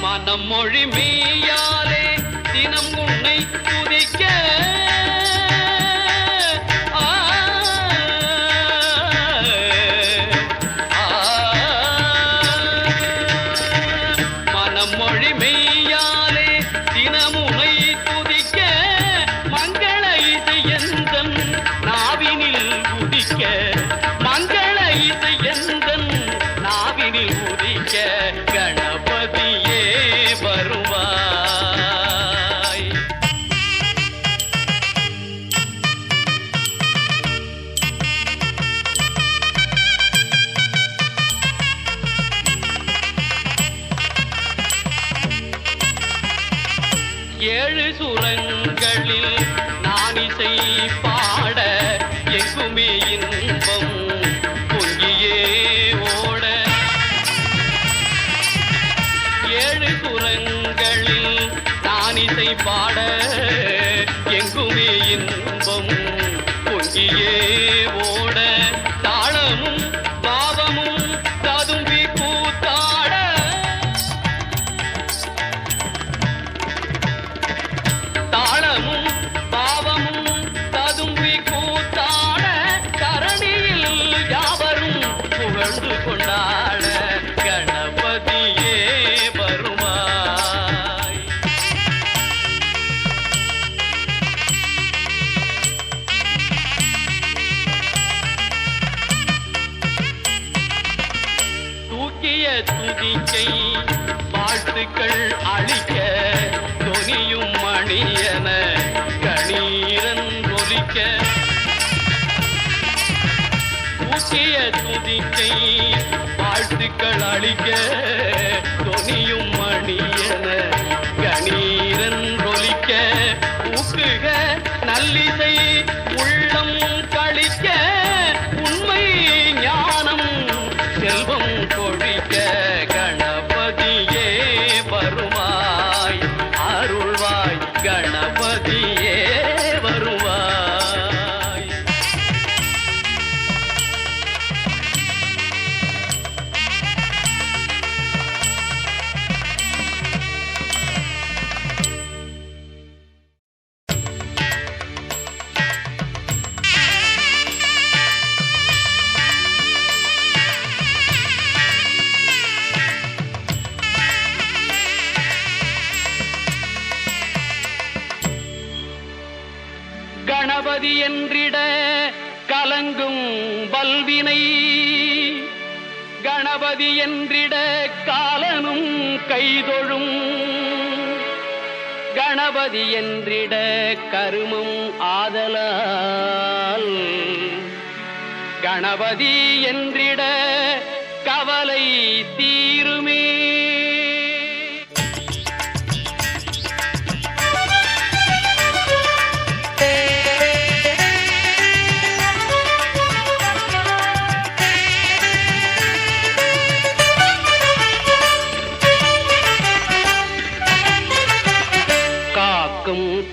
மனம் மொழி மெய்யாலே தினம் உன்னை துதிக்க மனம் மொழி மெய்யாலே தினம் உன்னை துதிக்க மங்கள இசை எந்தன் நாவினில் உதிக்க மங்கள இசை எந்தன் நாவினில் உதிக்க கணபதியே வருவாய். ஏழு சுரங்களில் நான் இசை பாட எங்குமே இன்பம் பொங்கியே ஓட ஏழு சுரங்களில் நான் இசை பாட எங்குமே இன்பம் பொங்கியே ஓட தாளமும் பாவமும் ததும்பி கூத்தாட தாளமும் பாவமும் ததும்பி கூத்தாட தரணியில் யாவரும் புகழ்ந்து கொண்டாட கணபதியே வருவாய். தூக்கிய துதிக்கை வாழ்த்துக்கள் அளிக்க தொனியும் மணியன கணீரன் ஒலிக்க தூக்கிய துதிக்கை வாழ்த்துக்கள் அளிக்க தொனியும் மணியன கணீரன் ஒலிக்க ஊக்குக நல்லிசை உள்ளம் கழிக்க உண்மை ஞானம் செல்வம் கொழிக்க கணபதியே வருவாய் அருள்வாய் கணபதியே வருவாய். கணபதி என்றிட கலங்கும் வல்வினை கணபதி என்றிட காலனும் கைதொழும் கணபதி என்றிட கருமம் ஆதலால் கணபதி என்றிட கவலை தீருமே.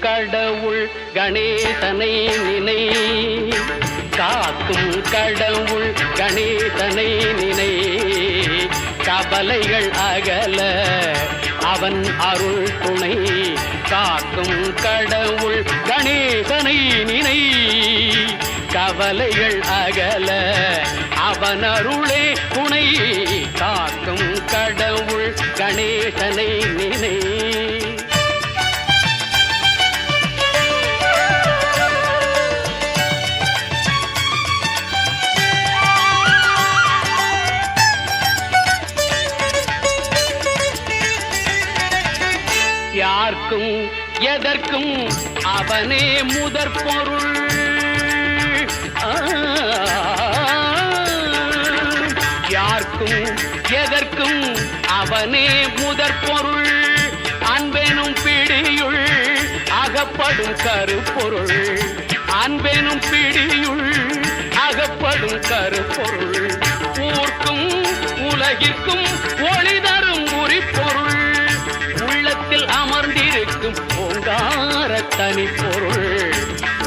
கடவுள் கணேசனை நினை காக்கும் கடவுள் கணேசனை நினை கவலைகள் அகல அவன் அருள் துணை காக்கும் கடவுள் கணேசனை நினை கவலைகள் அகல அவன் அருளே துணை காக்கும் கடவுள் கணேசனை நினை. யார்க்கும் எதற்கும் அவனே முதற் பொருள் யார்க்கும் எதற்கும் அவனே முதற் பொருள் அன்பெனும் பிடியுள் அகப்படும் கருப்பொருள் அன்பெனும் பிடியுள் அகப்படும் கருப்பொருள் ஊர்க்கும் உலகிற்கும் ஒளி தரும் உரிப்பொருள் உள்ளத்தில் அமர்ந்திருக்கும் ஓங்கார தனிப்பொருள்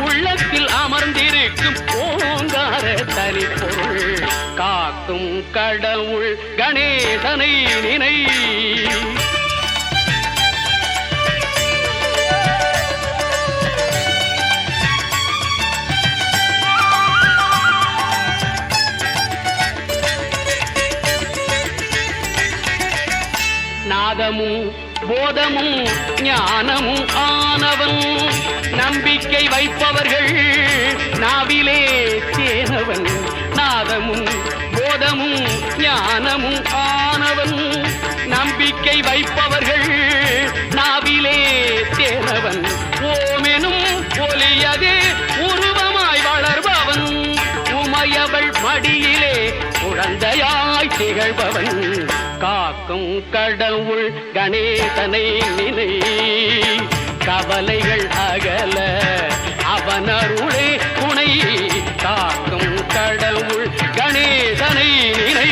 உள்ளத்தில் அமர்ந்திருக்கும் ஓங்கார தனிப்பொருள் காக்கும் கடவுள் கணேசனை நினை நாதமும் போதமும் ஞானமும் ஆனவன். நம்பிக்கை வைப்பவர்கள் நாவிலே தேனவன். நாதமும் போதமும் ஞானமும் ஆனவன். நம்பிக்கை வைப்பவர்கள் நாவிலே தேனவன். ஓமெனும் ஒலியது உருவமாய் வளர்பவன். உமையவள் மடியிலே குழந்தையாய் திகழ்பவன். காக்கும் கடவுள் கணேசனை நினை, கவலைகள் அகல அவன் அருளே துணை. காக்கும் கடவுள் கணேசனை நினை.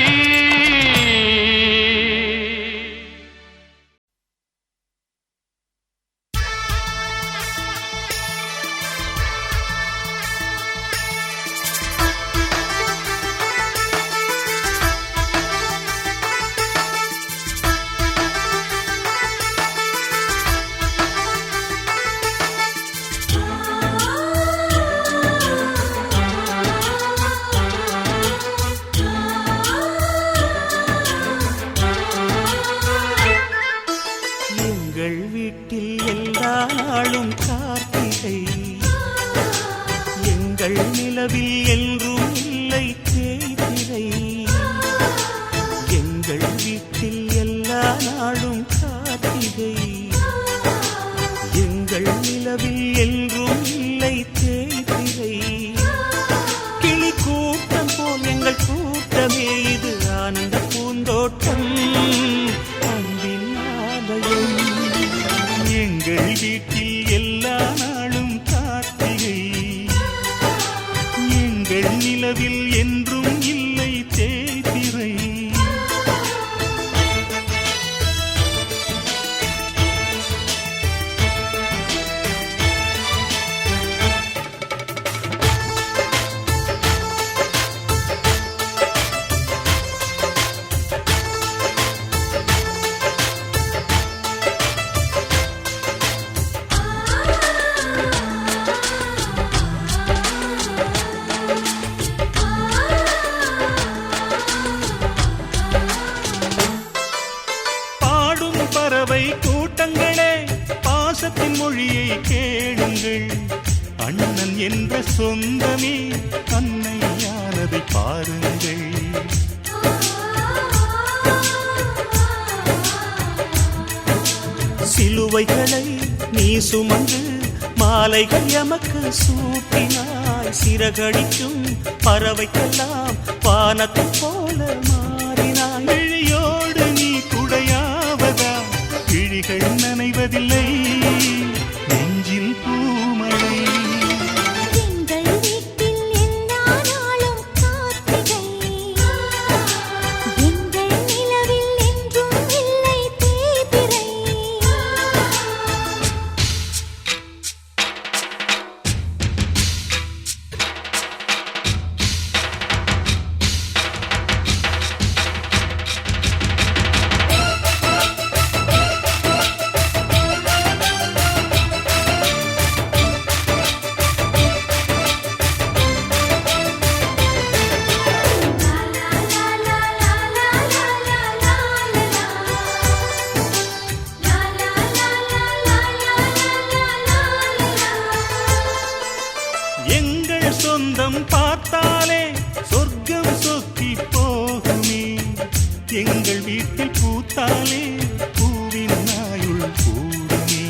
சொந்தமே அன்னையானதை பாருங்கள். சிலுவைகளை நீ சுமந்து மாலைகள் எமக்கு சூட்டினாய். சிறகடிக்கும் பறவைக்கெல்லாம் வானத்தை போல மாறினாய். விழியோடு நீ குடையாவதா? விழிகள் நனைவதில்லை, நெஞ்சில் பூமழை. சொந்தம் பார்த்தாலே சொர்க்கம் சொக்கி போகுமே. எங்கள் வீட்டில் பூத்தாலே பூவின் நாயுள் கூடுமே.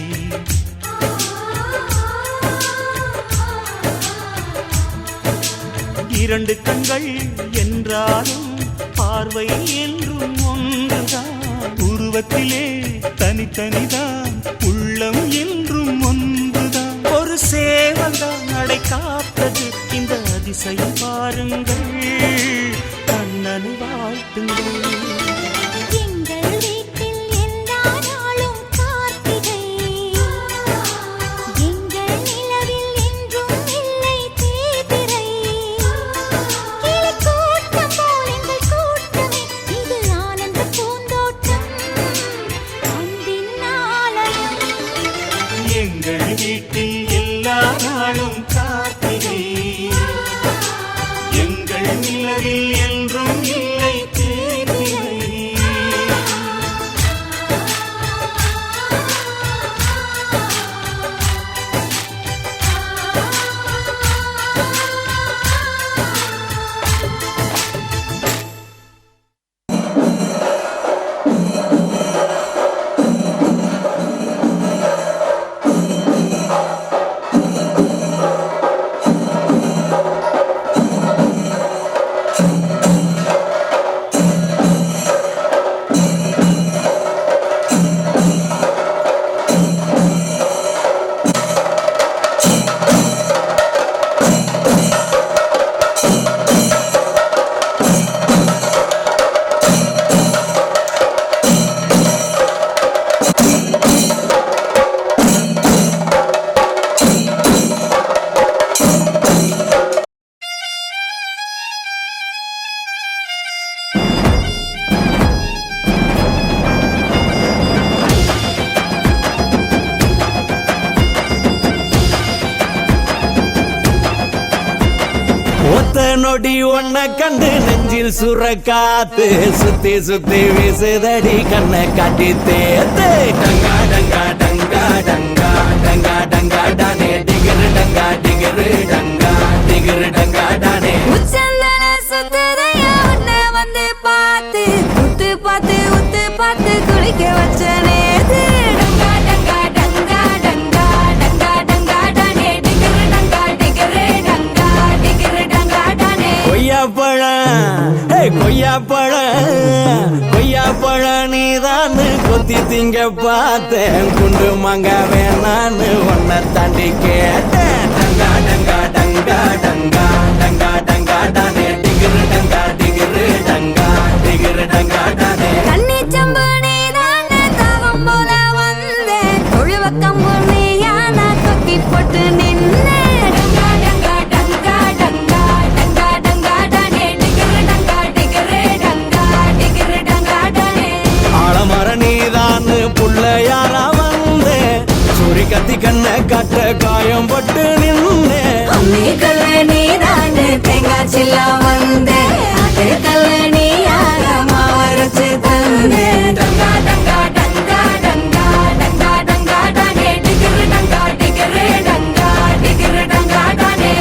இரண்டு கண்கள் என்றாலும் பார்வை என்றும் ஒன்றுதான். உருவத்திலே தனித்தனிதான், உள்ளம் என்றும் ஒன்றுதான். ஒரு சேவல்தான் நடை காத்தது, இந்த அதிசயம் பாருங்கள். கண்ணனை வாழ்த்துங்கள். எங்கள் வீட்டில் எல்லா நாளும் கார்த்திகை, எங்கள் நிலவில் என்றும் இல்லை தேய்பிறை. நொடி ஒன்ன கண்டு நெஞ்சில் சுரக்காத்து சுத்தி சுத்தி வீசுதடி கண்ணை காட்டி தேத்து டங்கா டங்கா டங்கா டங்கா டங்கா டங்கா டானே டிகிரு டங்கா டிகிரு டங்கா டிகிரு டங்கா டானே உச்சந்தல சுத்தரையா உன்னை வந்து பார்த்து உத்து பார்த்து உத்து பார்த்து குளிக்க வச்ச நேத்து டங்கா டங்கா டங்கா டங்கா டங்கா டங்கா டானே டிகிரு டங்கா டிகிரு டங்கா டிகிரு டங்கா டானே கொய்யாப்பழம் நீதான் கொத்தி திங்க பார்த்தேன் குண்டு மங்க வேணான்னு உன்னை தாண்டி கேட்டேன் டங்கா டங்கா டங்கா டங்கா டங்கா டங்கா டானே டிகிரு டங்கா டிகிரு டங்கா டிகிரு டங்கா டானே கண்ணி சம்பு நீதானே தாகம் போல வந்தேன் தொழுவ கம்பு நீயான கொக்கி போட்டு நின்னே டங்கா டங்கா டங்கா டங்கா டங்கா டங்கா டானே டிகிரு டங்கா டிகிரு டங்கா டிகிரு டங்கா டானே ஆலமர நீதான் புள்ளையாரா வந்தேன் சூரி கத்தி கண்ணை காட்ட காயம் பட்டு நின்னே அம்மி கல்ல நீதானே தேங்காய் சில்லா வந்தேன் அது கல்ல நீயாக மாவரைச்சு தந்தேன் டங்கா டங்கா டங்கா டங்கா டங்கா டங்கா டானே டிகிரு டங்கா டிகிரு டங்கா டிகிரு டங்கா டானே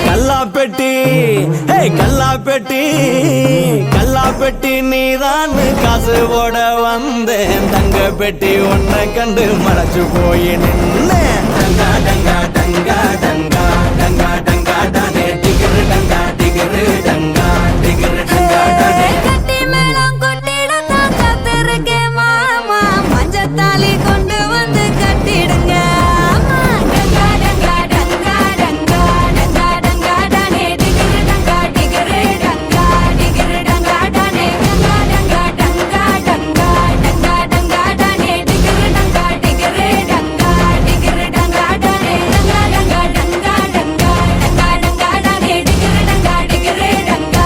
கல்லாப்பெட்டி நீதான் காசு போட வந்தேன் தங்க பெட்டி ஒன்ன கண்டு மறைச்சு போய் நின்னேன் டங்கா டங்கா டங்கா டங்கா டங்கா டங்கா டானே டிகிரு டங்கா டிகிரு டங்கா டிகிரு டங்கா டானே கட்டி மேளம் கொட்டிடத்தான் காத்திருக்கேன் மாமா மஞ்சத்தாலி கொண்டு வந்து கட்டிடுங்க ஆமா. டங்கா டங்கா டங்கா டங்கா டங்கா டங்கா டானே டிகிரு டங்கா டிகிரு டங்கா டிகிரு டங்கா டானே டங்கா டங்கா டங்கா டங்கா டங்கா டங்கா டானே டிகிரு டங்கா டிகிரு டங்கா டிகிரு டங்கா டானே டங்கா டங்கா டங்கா டங்கா டங்கா டங்கா டானே டிகிரு டங்கா டிகிரு டங்கா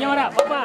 கேமரா பாப்பா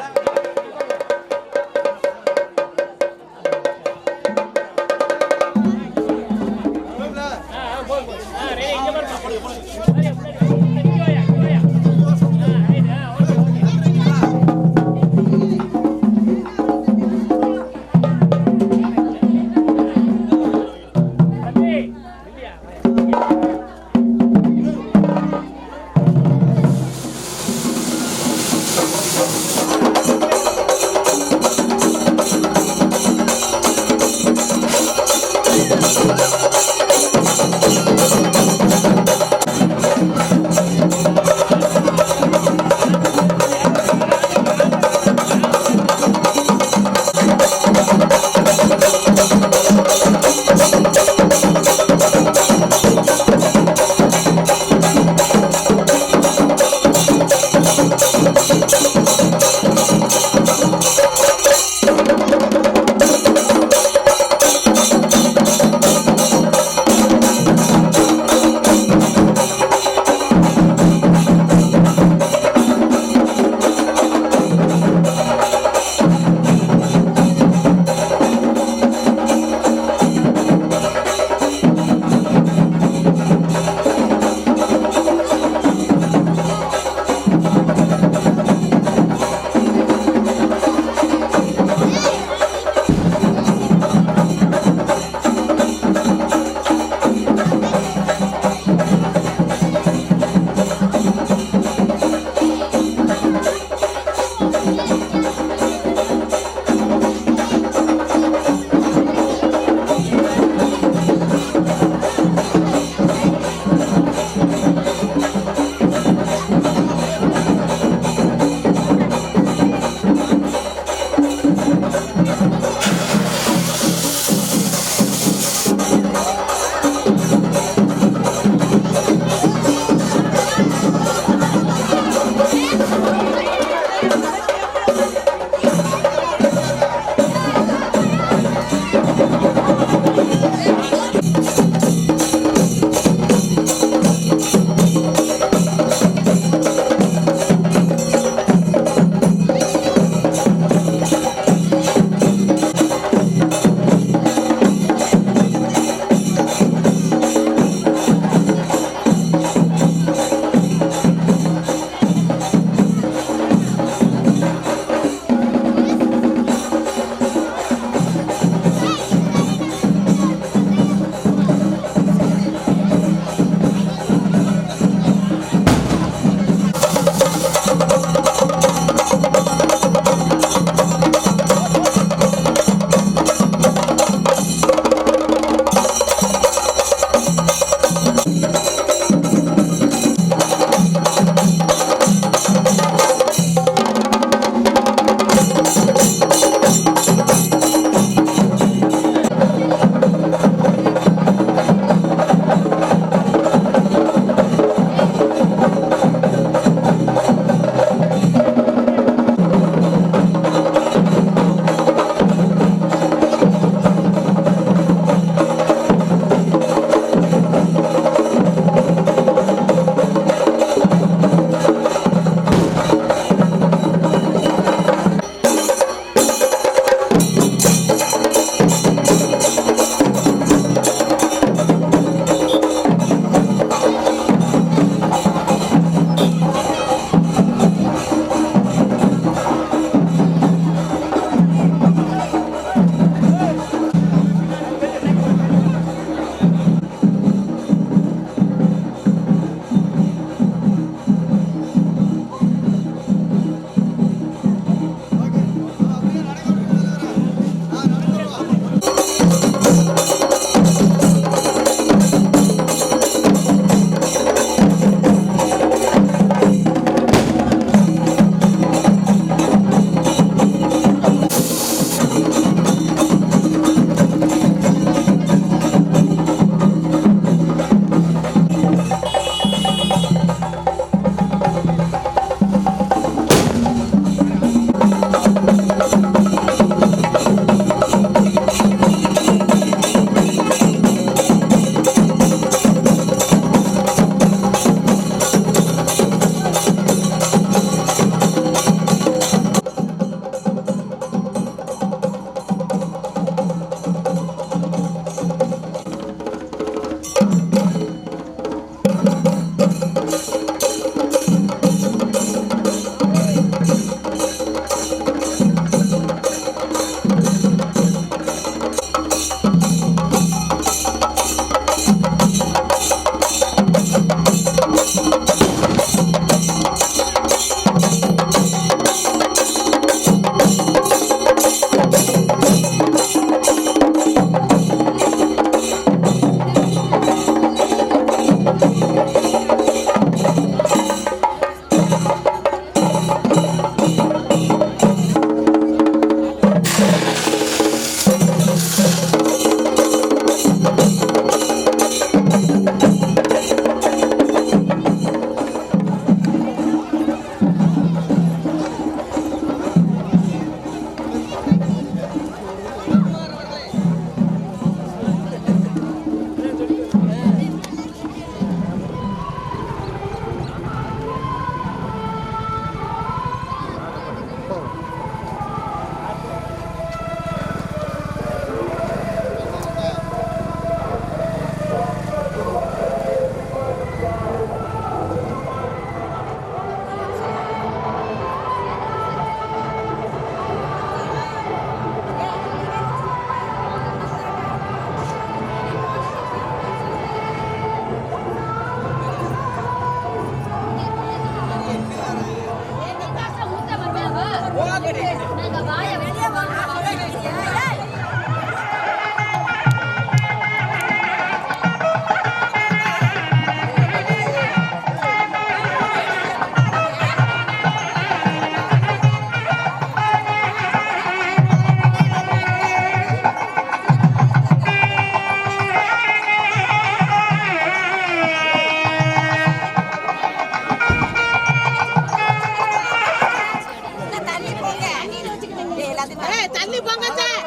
தள்ளி போங்க சார்.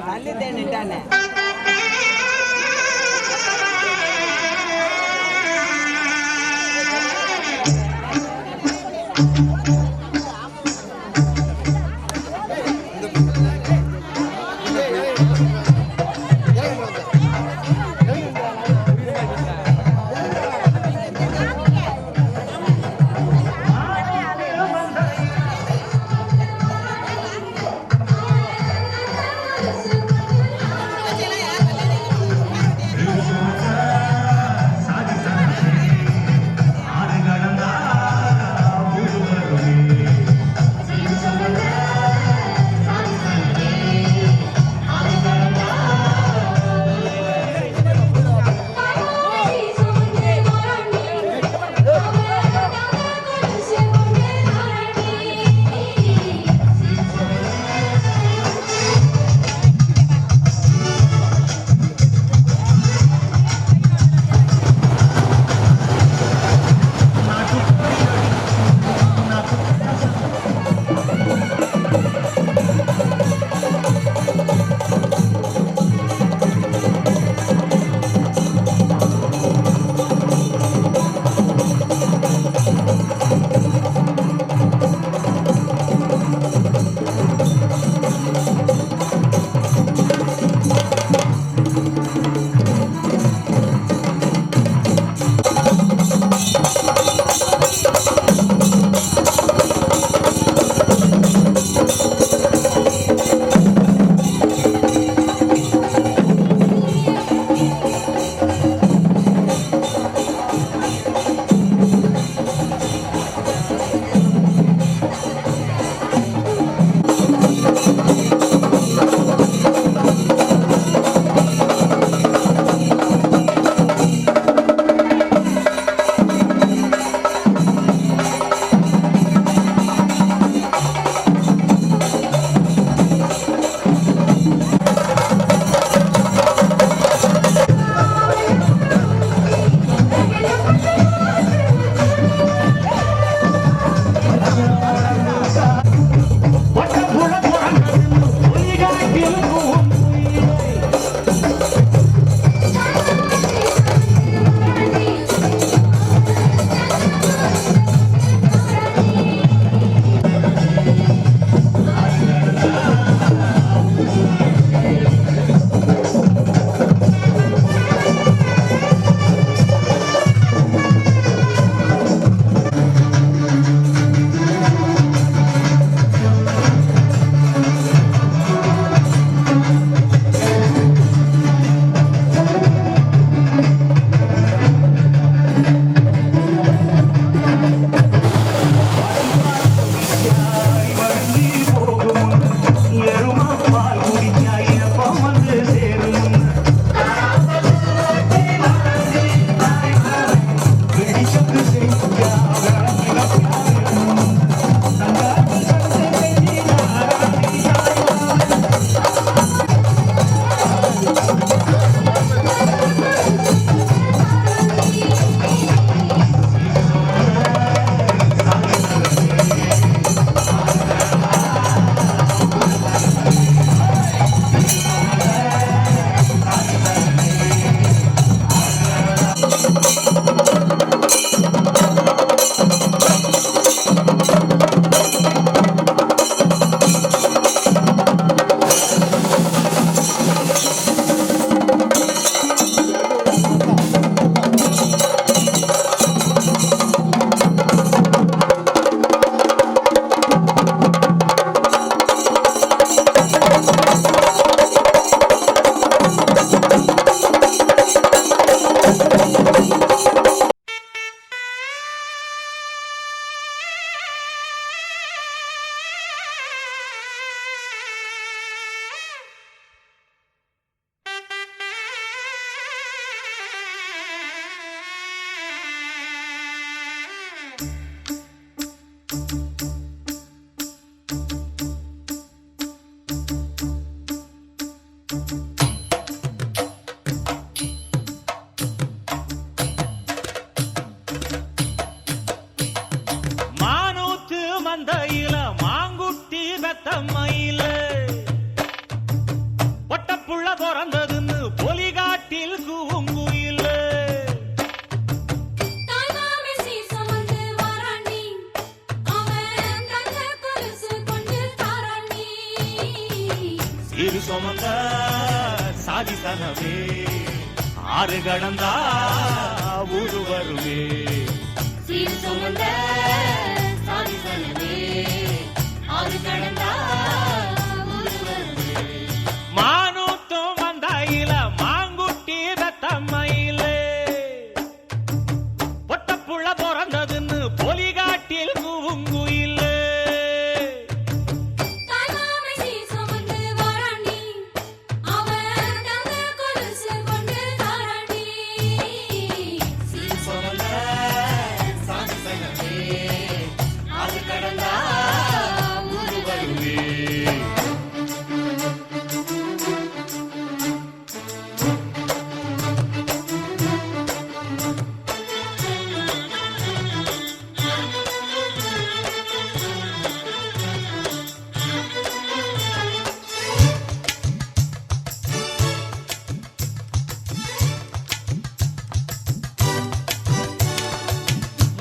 தள்ளி தேனிட்டானே. சுமந்த சாதி சனமே ஆறு கடந்தா ஊரு வருமே சீர் சுமந்த சாதி சனமே ஆறு கடந்தா ஊரு வருமே மானூத்தும் வந்தாயில மாங்குட்டி ரத்தம்மையில பொட்டப்புள்ள பிறந்ததுன்னு பொலிகாட்டில் கூவுங்குயில்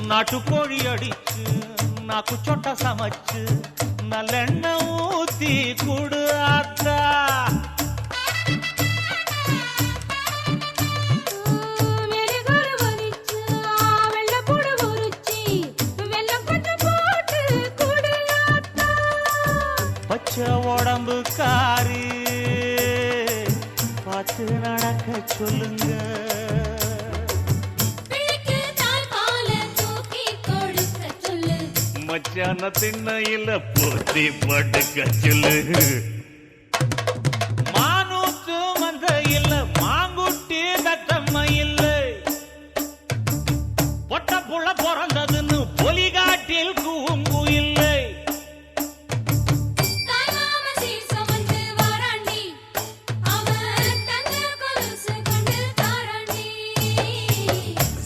நாட்டுக்கோழி அடிச்சு நாக்கு சொட்ட சமைச்சு நல்லெண்ணெய் ஊத்தி குடு ஆத்தா பச்சை உடம்பு காரி பார்த்து நடக்க சொல்லுங்க மச்சான திண்ணையில போத்தி படுக்க சொல்லு மானூத்து மந்த இல்ல மாங்குட்டி தத்தம்ம இல்ல பொட்ட புள்ள பிறந்ததுன்னு பொலிகாட்டில் கூம்பு இல்லை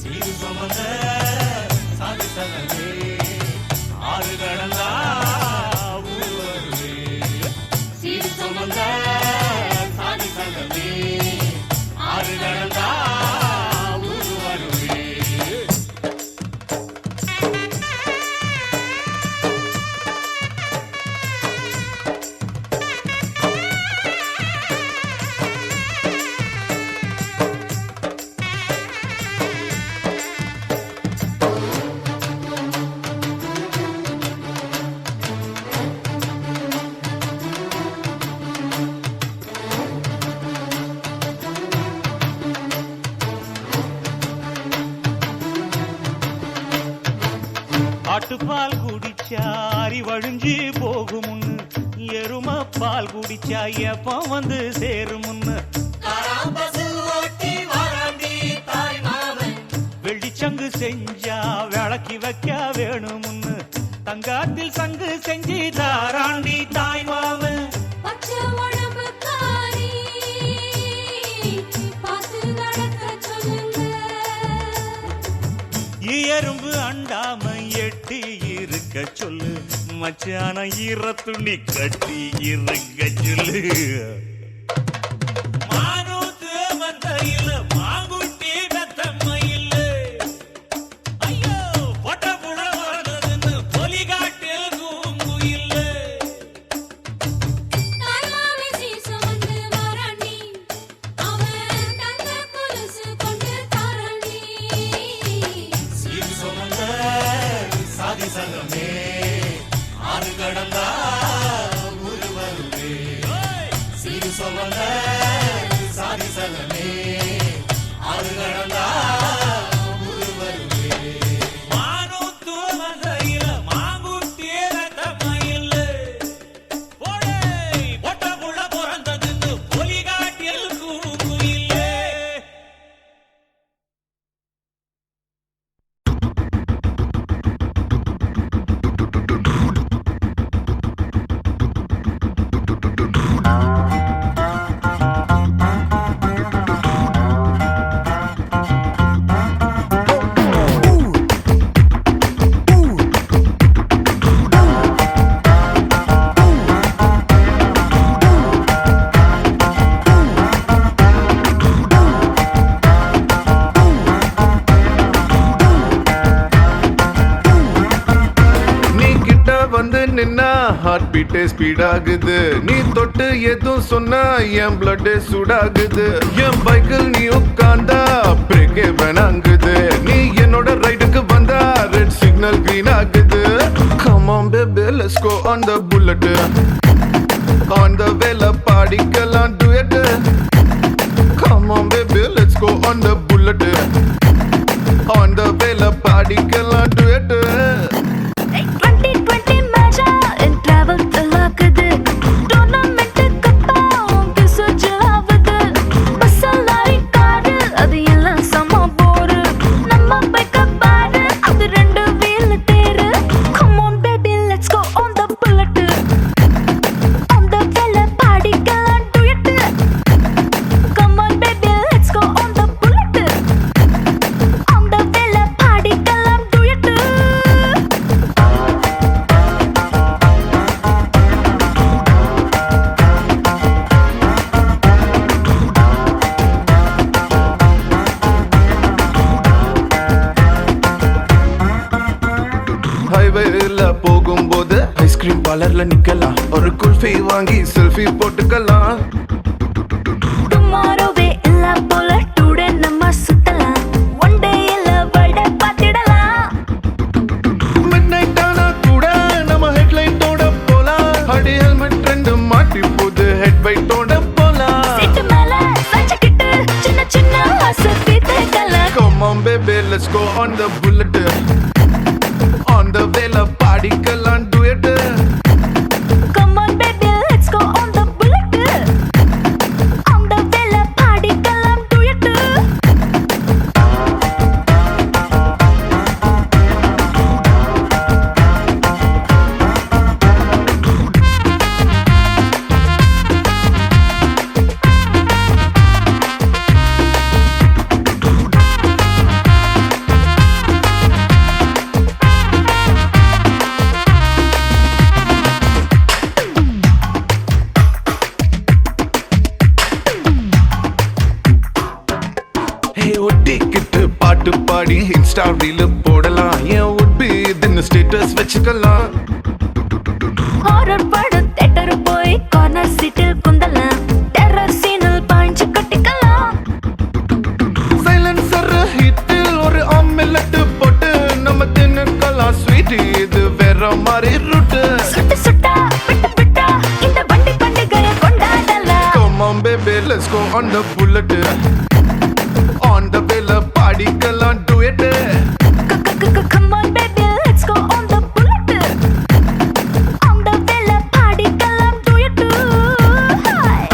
சீரு சுமந்த சாதி சனமே ஆறு கடந்தா ஊரு வருமே சீரு சுமந்த சாதி சனமே ஆறு கடந்தா ஊரு வருமே ஆட்டுப்பால் குடிச்சா அறிவழிஞ்சி போகுமுன்னு எரும பால் குடிச்சா எப்ப வந்து சேருமுன்னு வெள்ளிச்சங்கு செஞ்சா விளக்கி வைக்க வேணுமுன்னு தங்காத்தில் சங்கு செஞ்சு தாராண்டி தாய் மாமன் எறும்பு அண்டாம எட்டி இருக்க சொல்லு மச்சான ஈர துணி கட்டி இருக்க சொல்லு மானூத்து மந்தையில மாங்குட்டி தத்தம்மையில ஐயோ பொட்ட புள்ள பிறந்ததுன்னு பொலிகாட்டில் கூம்பு இல்ல சீர் சுமந்த சாதி சனமே ஆறு கடந்தா ஊரு வருமே சீர் சுமந்த சாதி சனமே ஆறு கடந்தா ஊரு வருமே மானூத்து மந்தையில மாங்குட்டி ரத்தம்மையில பொட்ட புள்ள பிறந்ததுன்னு பொலிகாட்டில் கூம்பு இல்லை நின்னா ஹார்ட் பீட்டே ஸ்பீட் ஆகுது நீ தொட்டு எதுவும் சொன்னா என் பிளட் சூடாகுது என் பைக்கில் நீ உட்கார்ந்தா பிரேக்கே வேணாங்குது நீ என்னோட ரைடுக்கு வந்தா ரெட் சிக்னல் கிரீன் ஆகுது come on baby let's go on the bullet on the vela பாடிக்கலாம் duet come on baby let's go on the bullet on the vela பாடிக்கலாம் duet 2020 மேஜா in travel தலாக்குது டோர்னமெண்ட் கப்பா உங்க சுஜாவது பசலாரி காடு அது எல்லாம் சம போரு நம்ம பைக்க பாரு அது ரெண்டு வீல் தேரு come on baby let's go on the bullet on the vela பாடிக்கலாம் duet come on baby let's go on the bullet on the vela பாடிக்கலாம் duet ஹைவேல போகும்போது ஐஸ்கிரீம் பார்லர்ல நிக்கலாம் ஒரு குல்ஃபி வாங்கி செல்ஃபி போட்டுக்கலாம் டுமாரோவே இல்ல போல டுடே நம்ம சுத்தலாம் ஒன் டே இல்ல வட பாத்திடலாம் மிட் நைட் ஆனா கூட நம்ம ஹெட்லைட்டோட போலாம் அடி ஹெல்மெட் ரெண்டு மாட்டி போது ஹெட் பைட்டோட போலாம் சீட்டு மேல சஞ்சக்கிட்டு சின்ன சின்ன அசத்தி தேக்கலாம் come on baby let's go on the bullet on the vela பாடிக்கலாம் duet come on baby let's go on the bullet on the vela பாடிக்கலாம் duet hey ஒட்டிக்கிட்டு பாட்டு பாடி இன்ஸ்டா ரீல் போடலாம் ஏன் would be இதுன்னு ஸ்டேட்டஸ் வச்சுக்கலாம் ஹாரர் படம் theatre போய் கார்னர் சீட்டில் குந்தலாம் டெரர் சீனில் பாஞ்சு கட்டிக்கலாம் சைலன்சர் ஹிட்டில் ஒரு ஆம்லெட் போட்டு நம்ம தின்னுக்கலாம் ஸ்வீட் இது வேற மாதிரி ரூட்டு சுட்டு சுட்டா விட்டு விட்டா இந்த வண்டி பண்டிகையை கொண்டாடலாம் come on baby let's go on the bullet on the vela பாடிக்கலாம் duet come on baby let's go on the bullet on the vela பாடிக்கலாம் duet Hi.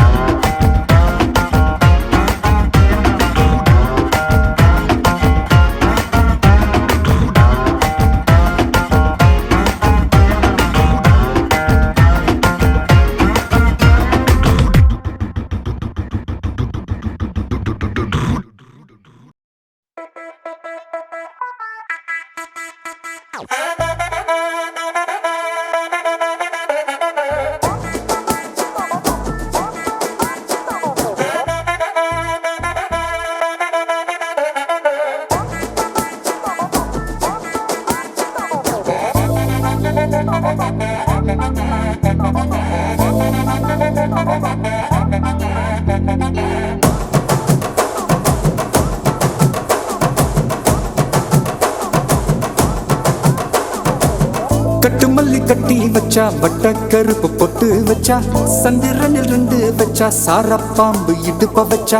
கட்டு மல்லி கட்டி வச்சா வட்ட கருப்பு பொட்டு வச்சா சந்திரனில் ரெண்டு வச்சா சார பாம்பு இடுப்ப வச்சா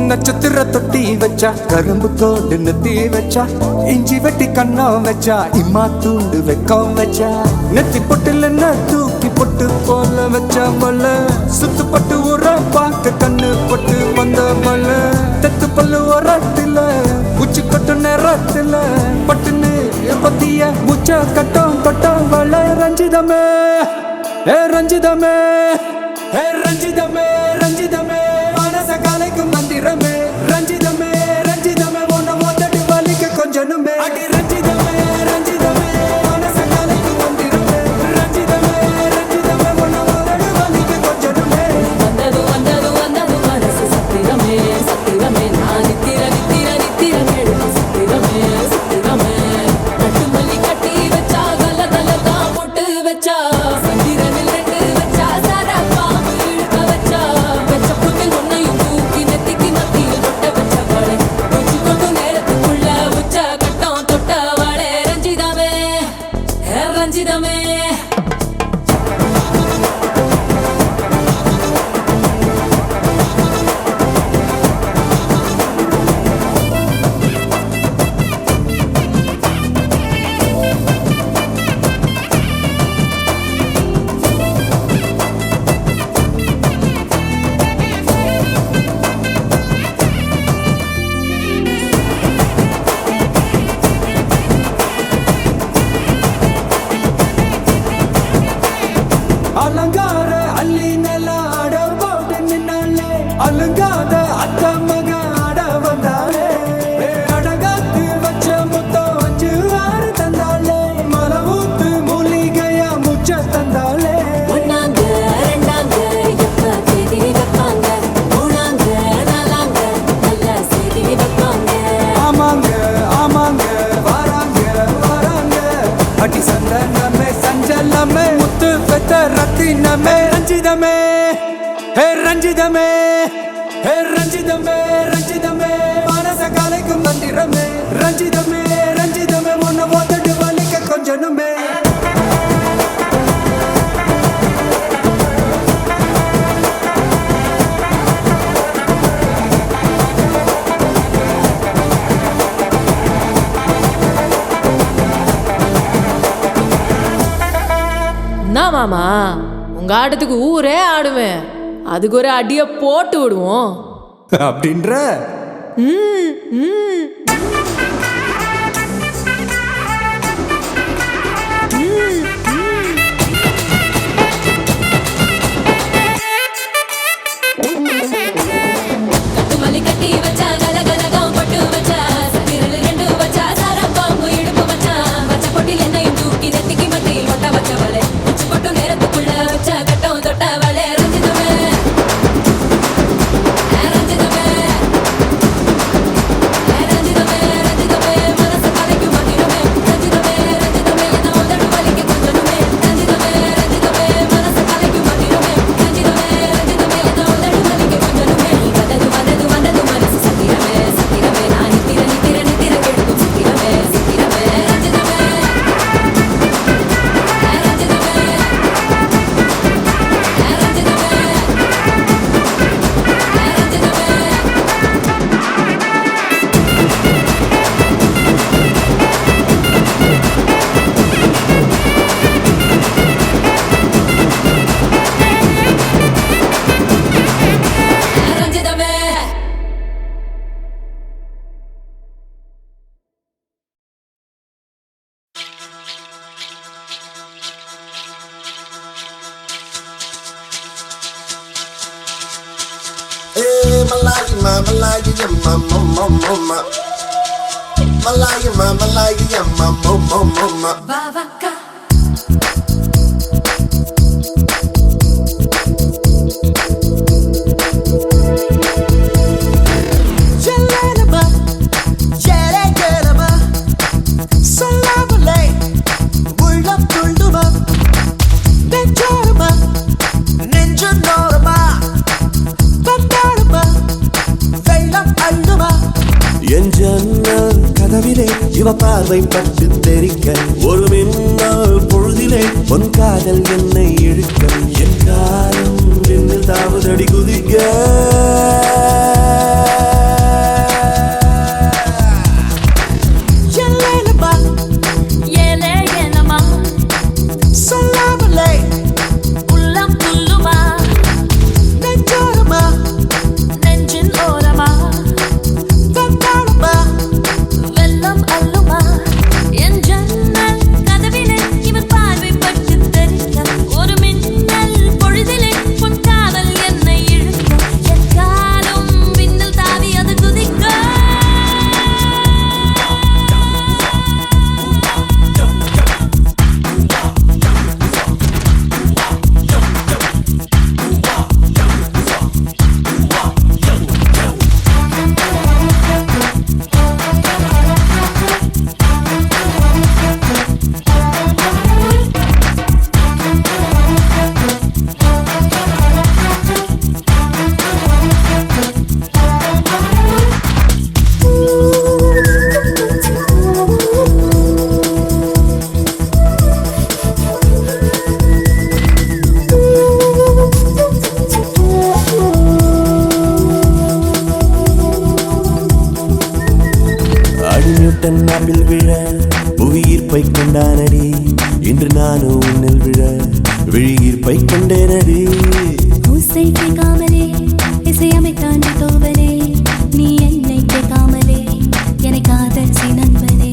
நட்சத்திர தொட்டி வச்சா கரும்பு கோடு நெத்தி வச்சா இஞ்சி வெட்டி கண்ணம் வச்சா இம்மா தூண்டு வெக்கம் வச்சா நெத்தி பொட்டுல தூக்கி பொட்டு போல வச்சா மல சுத்து பட்டு உர பார்க்க கண்ணு பொட்டு வந்த மல தெத்து பல்லு ஒரத்துல உச்சி கொட்டு நேரத்துல பட்டுன்னு பத்திய முச்ச கட்டம் பட்டம் வள ரஞ்சிதமே ஏ ரஞ்சிதமே ஏ ரஞ்சிதமே ரஞ்சிதமே மனச கலைக்கும் மந்திரமே ரஞ்சிதமே ரஞ்சிதமே உன்னை மொத்தடி வலிக்க கொஞ்சனுமே அடி ரஞ்சிதமே ரஞ்சிதமே மனச கலைக்கும் மந்திரமே ரஞ்சிதமே ரஞ்சிதமே உன்னை மொத்தடி வலிக்க கொஞ்சனுமே வந்தது வந்தது வந்தது மனசு சத்திரமே சத்திரமே நான் நித்திர நித்திர நித்திர கேடு சத்திரமே சத்திரமே கட்டு மல்லி கட்டி வச்சா கல கல தான் போட்டு வச்சா சந்திரனே ரஞ்சிதமே ஹே ரஞ்சிதமே ஹே ரஞ்சிதமே ரஞ்சிதமே மனச கலைக்கும் மந்திரமே ரஞ்சிதமே ரஞ்சிதமே உன்னை ஓதட்டு வலிக்க கொஞ்சனுமே என்ன மாமா உங்க ஆட்டத்துக்கு ஊரே ஆடுவேன், அதுக்கு ஒரு அடிய போட்டு விடுவோம் அப்படின்ற கட்டுமல்லி கட்டி வச்சா கலகலகம் பட்டு வச்சா சத்திரல் ரெண்டு வச்சா சாரம் பாம்பு இடுப்பு வச்சா வச்ச பொட்டில் என்னையும் தூக்கி நெத்திக்கு மட்டில் ஒட்ட வச்சவளே உச்சி பொட்டு நேரத்துக்குள்ள வச்ச கட்டம் தொட்டவளே ரஞ்சிதமே ரஞ்சிதமே ரஞ்சிதமே ரஞ்சிதமே மனசு கலைக்கும் மந்திரமே ரஞ்சிதமே ரஞ்சிதமே என்ன உதடு வலிக்க கொஞ்சனுமே ரஞ்சிதமே ரஞ்சிதமே மனசு கலைக்கும் மந்திரமே ரஞ்சிதமே ரஞ்சிதமே என்ன உதடு வலிக்க கொஞ்சனுமே நீ வந்தது வந்தது வந்தது மனசு சத்திரமே சத்திரமே நான் நித்திர நித்திர நித்திர கெடுக்கும் சத்திரமே சத்திரமே ரஞ்சிதமே ரஞ்சிதமே ரஞ்சிதமே Malaya, Malaya, mama. Malaya, mama. Vavaka Jelenaba, jelegelaba, salavale, ulla tulluma, nechoruma, nenjunoruma, vandaluma, veilam alluma. என் ஜன்னல் கதவிலே இவ பார்வை பட்டு தெரிக்க ஒரு மின்னல் பொழுதிலே பொன் காதல் என்னை இழுக்க என் காலம் விண்ணில் தாவுதடி குதிக்க எல்லேலமா, ஏலே ஏலமா சொல்லாமலே உள்ளம் துள்ளுமா நெஞ்சோரமா நெஞ்சின் ஓரமா வந்தாளுமா வெள்ளம் அள்ளுமா என் ஜன்னல் கதவிலே இவன் பார்வை பட்டு தெரிக்க ஒரு மின்னல் பொழுதிலே உன் காதல் என்னை இழுக்க என் காலம் விண்ணில் தாவி அது குதிக்க அடிநியூட்டன் மார்பில் விழ புவியீர்ப்பை கொண்டானடி இன்று நானும் உன்னில் விழ விழியீர்ப்பை கொண்டேனடி ஊசை கேட்காமலே இசையமைத்தான் தோவலே நீ என்னை கேட்காமலே என்னை காதல் நண்பனே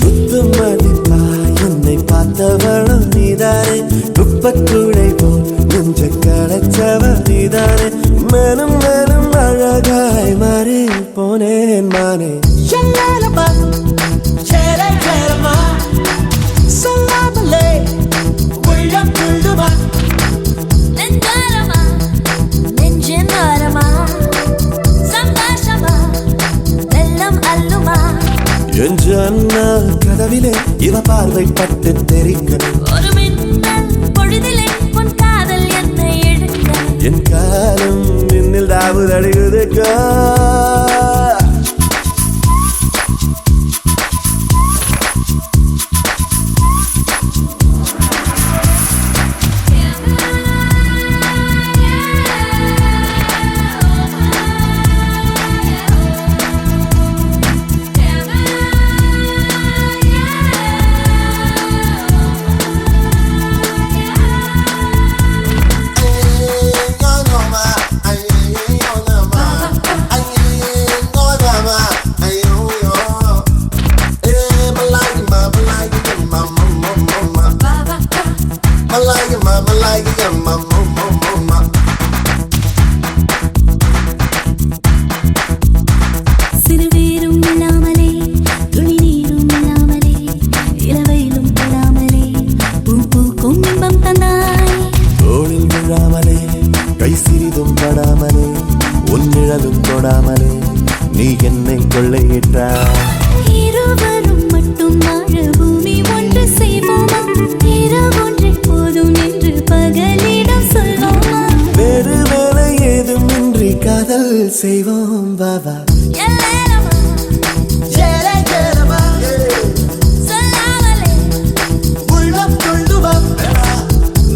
குத்து மதிப்பா என்னை பார்த்தவளும் நீதானே குப்பக்கூடை போல் நெஞ்ச களைச்சவ நீதானே மேலும் மேலும் அழகாய் மாறி போனேன் மானே செல்லமா சேரமா சொல்லாமலே உள்ளம் துள்ளுமா நெஞ்சாரமா நெஞ்சின் ஓரமா சந்தோஷமா வெள்ளம் அள்ளுமா என் ஜன்னல் கதவிலே இவ பார்வை பட்டு தெரிக்க ஒரு மின்னல் பொழுதிலே உன் காதல் என்னை என் காலம் மின்னில் தாவுதடுகுதுக்கா நீ என்னை கொள்ளையிட்டாய் இருவரும் மட்டும் வாழ பூமி ஒன்று செய்வோமா இரவொன்று போதும் என்று பகலிடம் சொல்வோமா வேறு வேலை ஏதுமின்றி காதல் செய்வோம் பாபா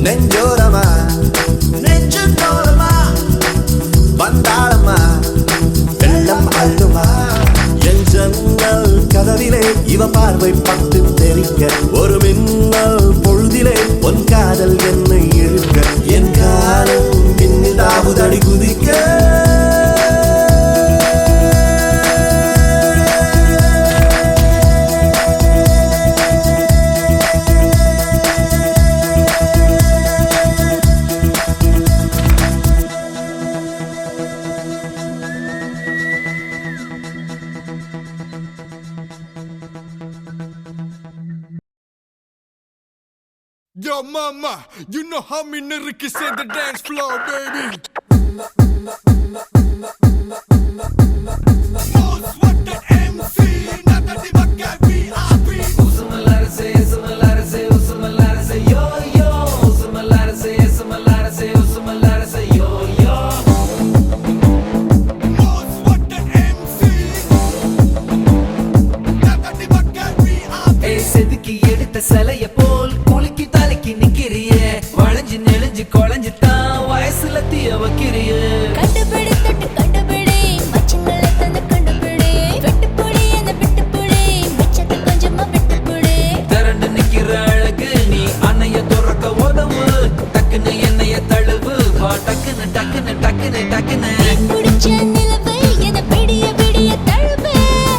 நெஞ்சோரமா நெஞ்சோரமா வந்தாளமா வெள்ளம் அள்ளுமா என் ஜன்னல் கதவிலே இவ பார்வை பட்டு தெரிக்க ஒரு மின்னல் பொழுதிலே பொன் காதல் என்னை இழுக்க என் காலம் பின்னில் தாவுதடி குதிக்க Yo, mama, you know how me niggas in the dance floor, baby. Most wanted MC, not the Divaka VIP. Usumalarase, usumalarase, yo, yo. Usumalarase, yo, yo. Most wanted MC, not the Divaka VIP. Hey, sediki edutha salaya pol kulikki தலைக்கு நிக்கிறியே வளைஞ்சு நெளிஞ்சு கொளைஞ்சு தான் வயசுல தீய வைக்கிறியே கண்டுபிடி தொட்டு கண்டுபிடி மச்சங்களை தந்து கண்டுபிடி வெட்டுப்புடி என்ன விட்டுப்புடி மிச்சத்தை கொஞ்சமா விட்டுப்புடி திரண்டு நிக்கிற அழகு நீ அன்னைய துறக்க உதவு டக்குன்னு என்னைய தழுவு வா டக்குன்னு டக்குன்னு டக்குன்னு டக்குன்னு பிடிச்ச நிலவு என விடிய விடிய தழுவு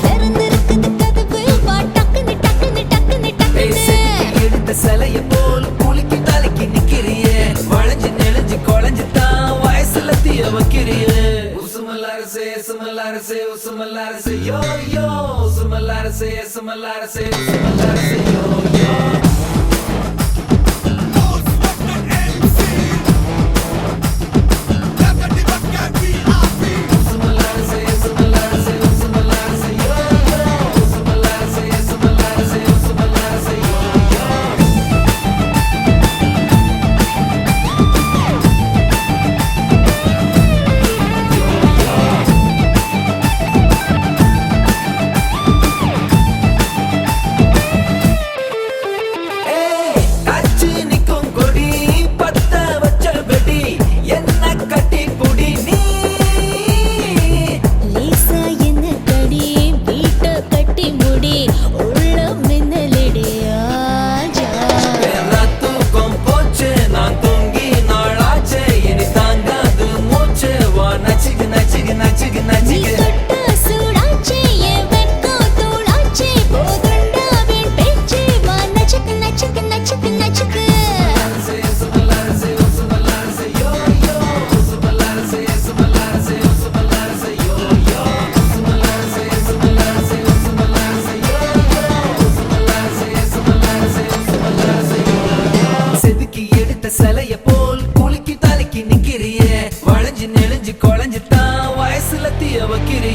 திறந்திருக்குது கதவு வா டக்குன்னு டக்குன்னு டக்குன்னு டக்குன்னு எடுத்த சிலைய போல் குலுக்கி தலைக்கு நிக்கிறியே வளைஞ்சு நெளிஞ்சு கொளைஞ்சு தான் வயசுல தீய வைக்கிறியே உசுமல்லாரசே சுமல்லாரசே உசுமல்லாரசே யோ யோ உசுமல்லாரசே சுமல்லாரசே உசுமல்லாரசே யோ யோ சிலைய போல் குலுக்கி தலைக்கு நிக்கிறியே வளைஞ்சு நெளிஞ்சு கொளைஞ்சு தான் வயசுல தீய வைக்கிறியே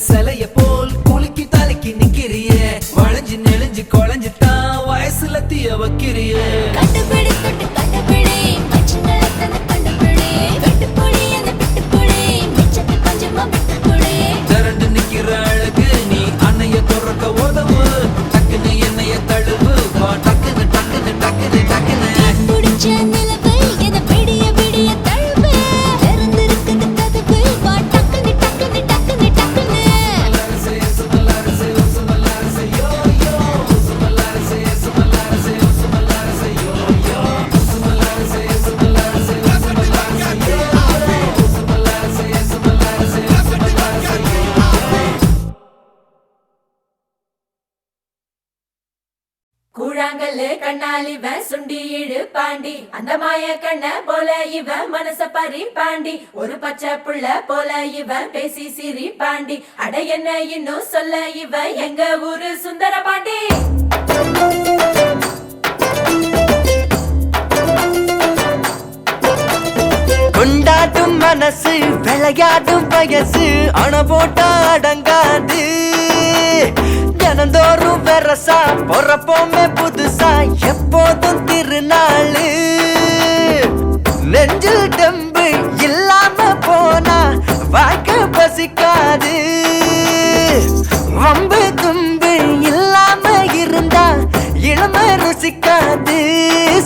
சிலைய போல் குலுக்கி தலைக்கு நிக்கிறியே வளைஞ்சு நெளிஞ்சு குழஞ்சு தான் வயசுல தீய வைக்கிறியே கண்டுபிடி தொட்டு கண்டுபிடி மச்சினல தந்து கண்டுபிடி வெட்டுப்புடி அந்த வெட்டுப்புடி மிச்சத்தை கொஞ்சமா விட்டுப்புடி திரண்டு நிக்கிற அழகு நீ அன்னைய துறக்க உதவு டக்குன்னு என்னைய தழுவு வா டக்குன்னு டக்குன்னு டக்குன்னு டக்குன்னு பிடிச்ச நிலவு என விடிய விடிய தழுவு திறந்திருக்குது கதவு வா டக்குனு டக்குனு டக்குனு டக்குனு கூழாங்கல்லு கண்ணால் இவன் சுண்டி இழு பாண்டி அந்த மாய கண்ண போல இவன் மனச பறி பாண்டி ஒரு பச்சை புள்ள போல இவன் பேசி சிரி பாண்டி அட என்ன இன்னும் சொல்ல இவன் எங்க ஊரு சுந்தர பாண்டி கொண்டாட்டும் மனசு விளையாடும் வயசு அண போட்டா அடங்காது தினந்தோறும் வெரசா பொறப்போமே புதுசா எப்போதும் திருநாளு நெஞ்சில் டெம்பு இல்லாம போனா வாழ்க்கை பசிக்காது வம்பு தும்பு இல்லாம இருந்தா இளம ருசிக்காது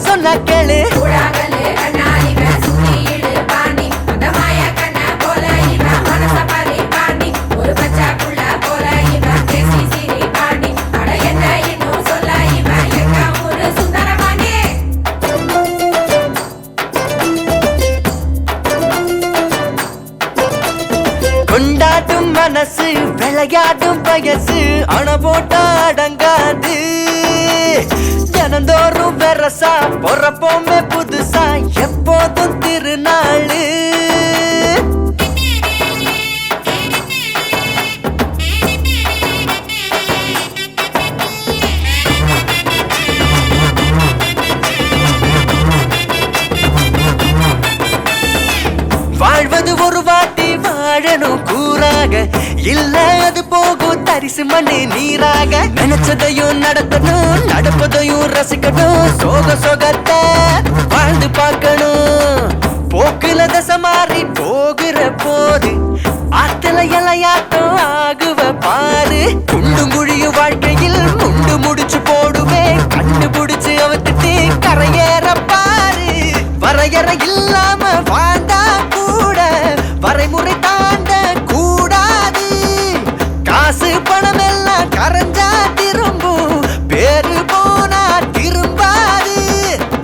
சொன்ன கேளு கூழாங்கல்லு கண்ணால் இவன் சுண்டி இழு பாண்டி அந்த மாய கண்ண போல இவன் மனச பறி பாண்டி ஒரு பச்சை புள்ள போல இவன் பேசி சிரி பாண்டி அட என்ன இன்னும் சொல்ல இவன் எங்க ஊரு சுந்தர பாண்டி கொண்டாட்டும் மனசு விளையாடும் வயசு அண போட்டா அடங்காது தினந்தோறும் வெரசா பொறப்போமே புதுசா எப்போதும் திருநாளு வாழ்வது ஒரு வாட்டி வாழணும் கூறாக இல்ல அது போகும் தரிசு மண்ணு நீராக நினைச்சதையும் நடத்தணும் நடப்பதையும் ரசிக்கணும் சோக சோகத்தை வாழ்ந்து பார்க்கணும் போக்குல தசை மாறி போகிற போது ஆத்துல இலையாட்டம் ஆகுவ பாரு குண்டு குழிய வாழ்க்கையில் முண்டு முடிச்சு போடுவே கண்டுபிடிச்சு அவத்துட்டு கரையேற பாரு வரையறை இல்லாம வாழ்ந்தா கூட வரைமுறை தாண்ட கூடாது காசு பணம் எல்லாம் கரைஞ்சா திரும்பும் பேரு போனா திரும்பாது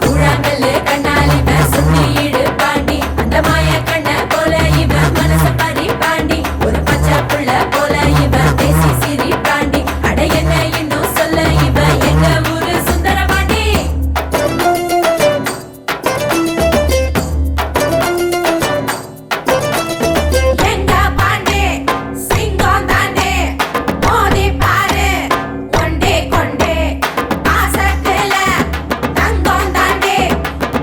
கூழாங்கல்லு கண்ணால் இவன் சுண்டி இழு பாண்டி அந்த மாய கண்ண போல இவன் மனச பறி பாண்டி ஒரு பச்சை புள்ள போல இவன் பேசி சிரி பாண்டி அட என்ன இன்னும் சொல்ல இவன் எங்க ஊரு சுந்தர பாண்டி எங்க பாண்டி சிங்கம் தாண்டி மோதி பாரு ஒண்டே கொண்டே ஆசத்துல தங்கம் தாண்டி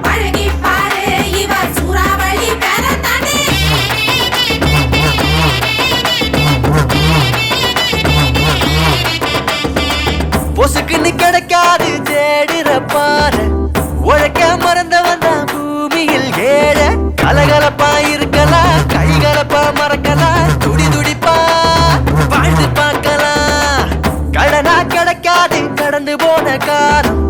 பழகி பாரு இவர் சூறாவளி பேர தாண்டி பொசுக்குன்னு கிடைக்காது தேடுற பாரு உழைக்க மறந்தவன் தான் பூமியில் ஏழ கலகலப்பா இருக்கலாம் கைகலப்பா மறக்கலாம் துடி துடிப்பா வாழ்ந்து பார்க்கலாம் கடனா கிடைக்காது கடந்து போன காலம்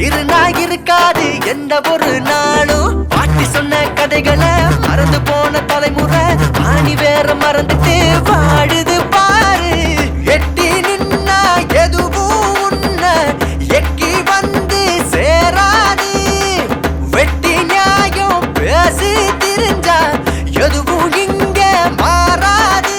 இருநா இருக்காது எந்த ஒரு நாளும் பாட்டி சொன்ன கதைகளை மறந்து போன தலைமுறை ஆணி வேற மறந்துட்டு வாழுது பாரு எட்டி நின்னா எதுவும் உன்ன எக்கி வந்து சேராது வெட்டி நியாயம் பேசி திரிஞ்சா எதுவும் இங்க மாறாது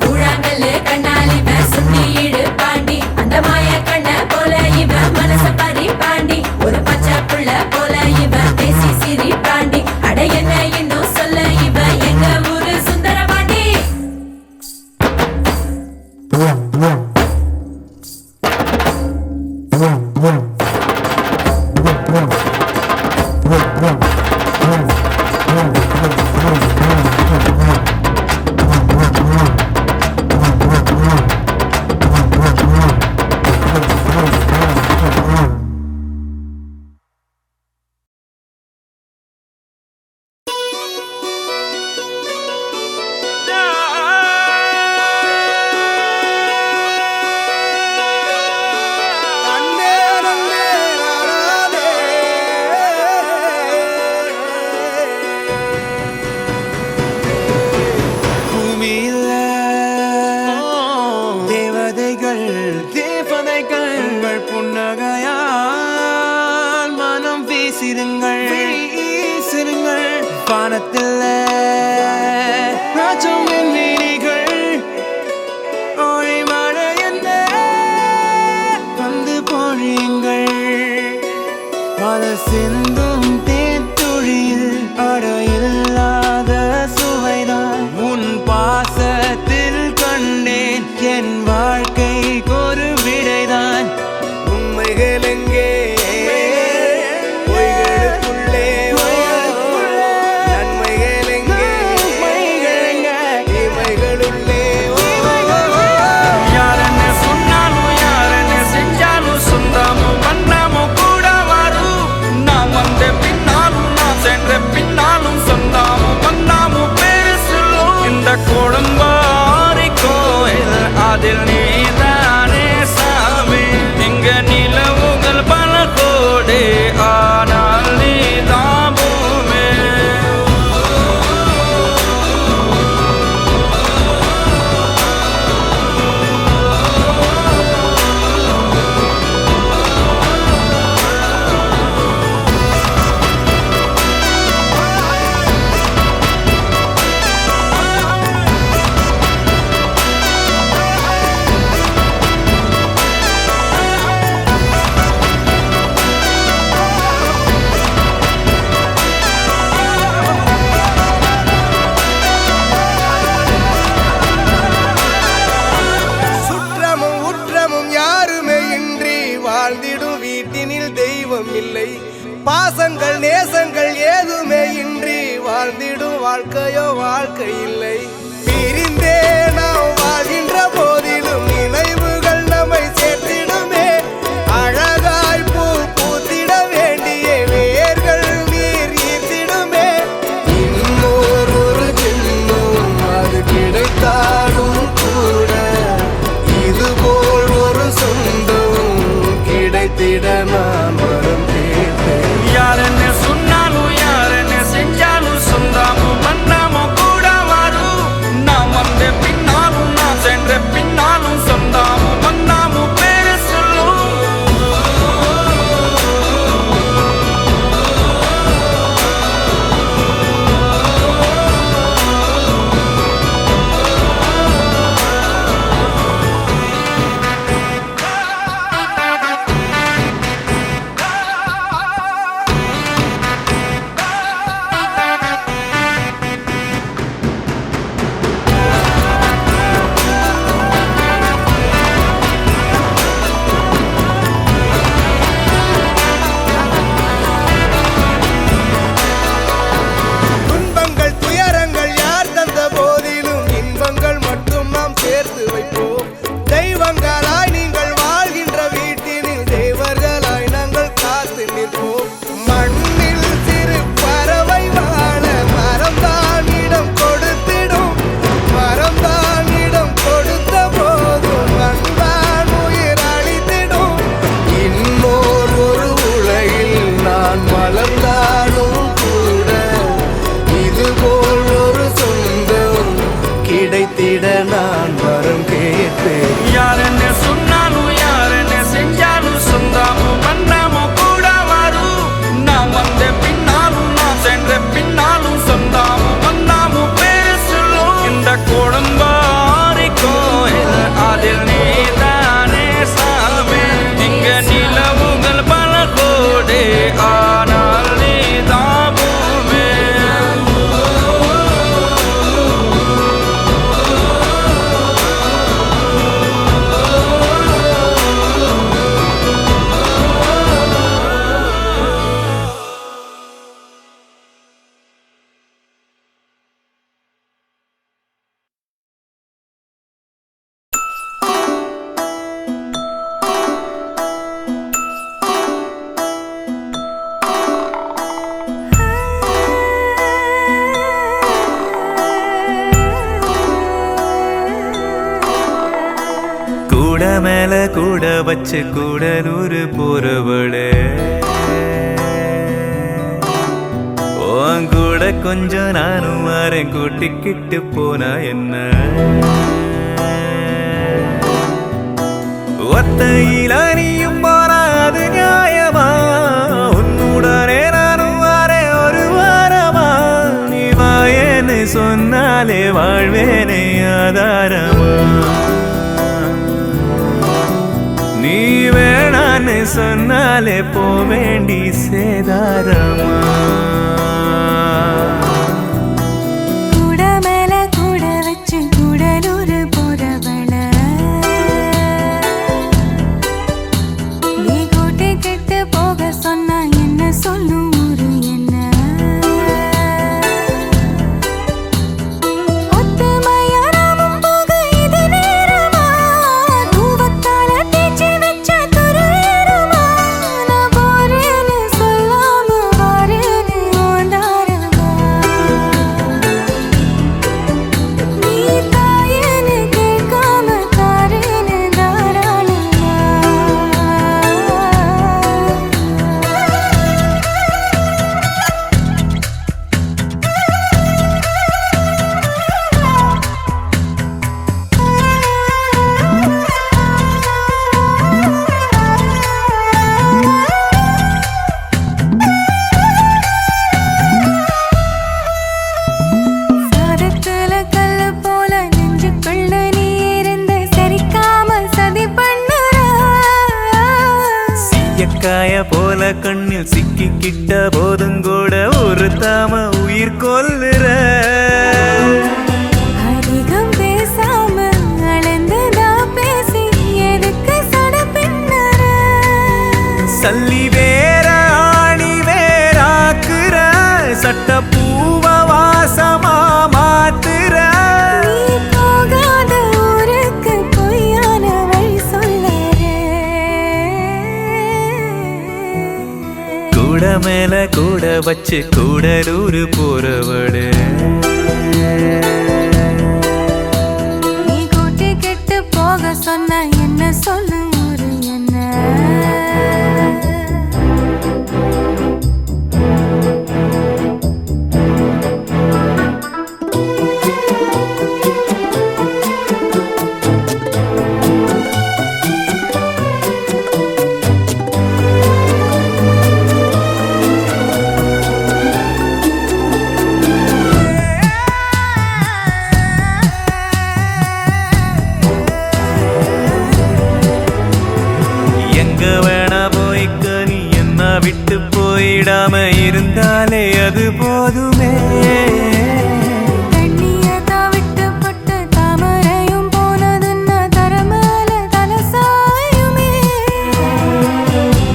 கூழாங்கல்லு கண்ணால் இவன் சுண்டி இழு பாண்டி அந்த மாய கண்ண போல இவன் மனச பறி பாண்டி ஒரு பச்சை புள்ள போல இவன் பேசி சிரி பாண்டி அட என்ன இன்னும் சொல்ல இவன் எங்க ஊரு சுந்தர பாண்டி சிந்தும் தேத்துழியில் அடையில்லாத சுவைதான் உன் பாசத்தில் கண்டேன் என் வாழ்க்கை ஒரு விடைதான் உண்மைகள் எங்கே பொய்களுக்குள்ளே நன்மைகள் எங்கே இமைகளுள்ளே யாரென்ன சொன்னாலும் யாரென்ன செஞ்சாலும் சொந்தமும் வண்ணமும் கூட வரும் நான் வந்த பின்னாலும் நான் சென்ற பின்னாலும் சொந்தமும் வண்ணமும் பேரு சொல்லும் இந்த குடும்பாரி கோயில் அதில் நீதானே சாமி இங்க நிலவுகள் பல கோடி ஆனால் நீதான் பூமி சுற்றமும் உற்றமும் யாருமே இன்றி வாழ்ந்திடும் வீட்டினில் தெய்வம் இல்லை பாசங்கள் நேசங்கள் ஏதுமே இன்றி வாழ்ந்திடும் வாழ்க்கையோ வாழ்க்கை இல்லை பிரிந்தே நாம் வாழ்கின்ற போதிலும் நினைவுகள் நம்மை சேர்த்திடுமே அழகாய் பூ பூத்திட வேண்டிய வேர்கள் நீர் ஈர்த்திடுமே இன்னொரு ஜென்மம் அது கிடைத்தாலும் கூட இதுபோல் ஒரு சொந்தம் கிடைத்திட நான் வரம் கேட்டேன் யாரென்ன சொன்னாலும் யாரென்ன செஞ்சாலும் சொந்தமும் வண்ணமும் கூட வரும் நான் வந்த பின்னாலும் நான் சென்ற பின்னாலும் சொந்தமும் வண்ணமும் பேரு சொல்லும் துன்பங்கள் துயரங்கள் யார் தந்த போதிலும் இன்பங்கள் மட்டும் நாம் சேர்த்து வைப்போம் தெய்வங்களாய் நீங்கள் வாழ்கின்ற வீட்டினில் தேவர்களாய் நாங்கள் காத்து நிற்போம் மண்ணில் சிறு பறவை வாழ மரம்தான் இடம் கொடுத்திடும் மரம்தான் இடம் கொடுத்த போதும் மண்தான் உயிர் அளித்திடும் இன்னொரு உலகில் நான் வளர்ந்தாலும் கூட இதுபோல் ஒரு சொந்தம் கிடைத்திட நான் வரம் கேட்பேன் யாரென்ன சொன்னாலும் யாரென்ன செஞ்சாலும் சொந்தமும் வண்ணமும் கூட வரும் நான் வந்த பின்னாலும் நான் சென்ற பின்னாலும் சொந்தமும் வண்ணமும் பேரு சொல்லும் இந்த குடும்பாரி கோயில் அதில் நீதானே சாமி இங்க நிலவுகள் பல கோடி ஆனால் நீதான் பூமி கூட மேல கூட வச்சு கூடலூர் போறவளே உன் கூட கொஞ்சம் நானும் வரேன் கூட்டிக்கிட்டு போனா என்ன ஒத்தையில நீயும் போனா அது நியாயமா உன்னுடனே நானும் வரேன் ஒரு வாரமா நீ வாயேன்னு சொன்னாலே வாழ்வேனே ஆதாரமா நீ வேணா வேணான்னு சொன்னாலே போவேண்டி சேதாரமா கூட மேல கூட வச்சு கூடலூர் போறவள நீ கூட்டி கெட்டு போக சொன்னா என்ன சொல்லும் ஊரு என்ன ஒத்துமையா நாமும் போக இது நேரமா தூவத்தால தேய்ச்சி வச்ச துருவேறுமா நான் போறேன்னு சொல்லாம வாரேன்னு ஓந்தாரமா நீ தாயேன்னு கேட்காம தாரேன்னு தாராளமா சாதத்துல கல்லு போல நெஞ்சுக்குள்ள நீ இருந்து சரிக்காம சதி பண்ணுற சீயக்காய போல கண்ணில் சிக்கிக்கிட்ட போதும் கூட ஒரு தாம உயிர் கொல்லுற அதிகம் பேசாம அளந்துதா பேசி எதுக்கு சட பின்னற சல்லி வேற ஆணி வேறாக்குற சட்ட பூவ வாசமா மாத்துற நீ போகாத ஊருக்கு பொய்யான வழி சொல்லறே கூட மேல கூட வச்சு கூடலூர் போறவடு நீ கூட்டி கெட்டு போக சொன்ன என்ன சொல்லும் ஊரு என்ன எங்க வேணா போய்க்க நீ என்ன விட்டு போயிடாம இருந்தாலே அது போதுமே தண்ணியதா விட்டு பட்டு தாமரையும் போனதுன்னா தரமேல தலசாயுமே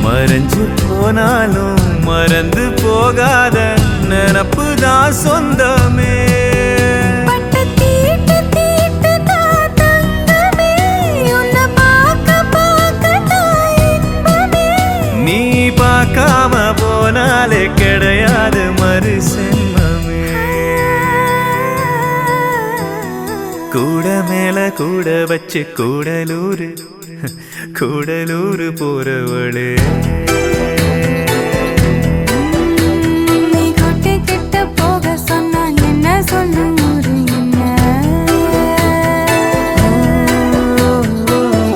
மறைஞ்சு போனாலும் மறந்து போகாத நினப்பு தான் சொந்தமே பட்டு தீட்டு தீட்டு தான் தங்கமே உன்னை பார்க்க தான் இன்பமே நீ பார்க்காம போனாலே கிடையாது மறு சென்மமே கூட மேல கூட வச்சு கூடலூர் போறவளே நீ கூட்டி கெட்டு போக சொன்னா என்ன சொல்லும் ஊரு என்ன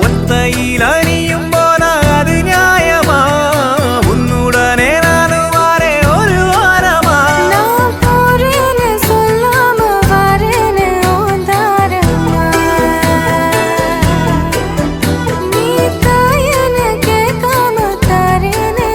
ஒத்தையில் அணியும் போனா அது நியாயமா உன்னுடனே நானும் வாரே ஒரு வாரமா நான் போறேன்னு சொல்லாம வாரேன்னு ஓந்தாரமா நீ தாயேன்னு கேட்காம தாரேன்னு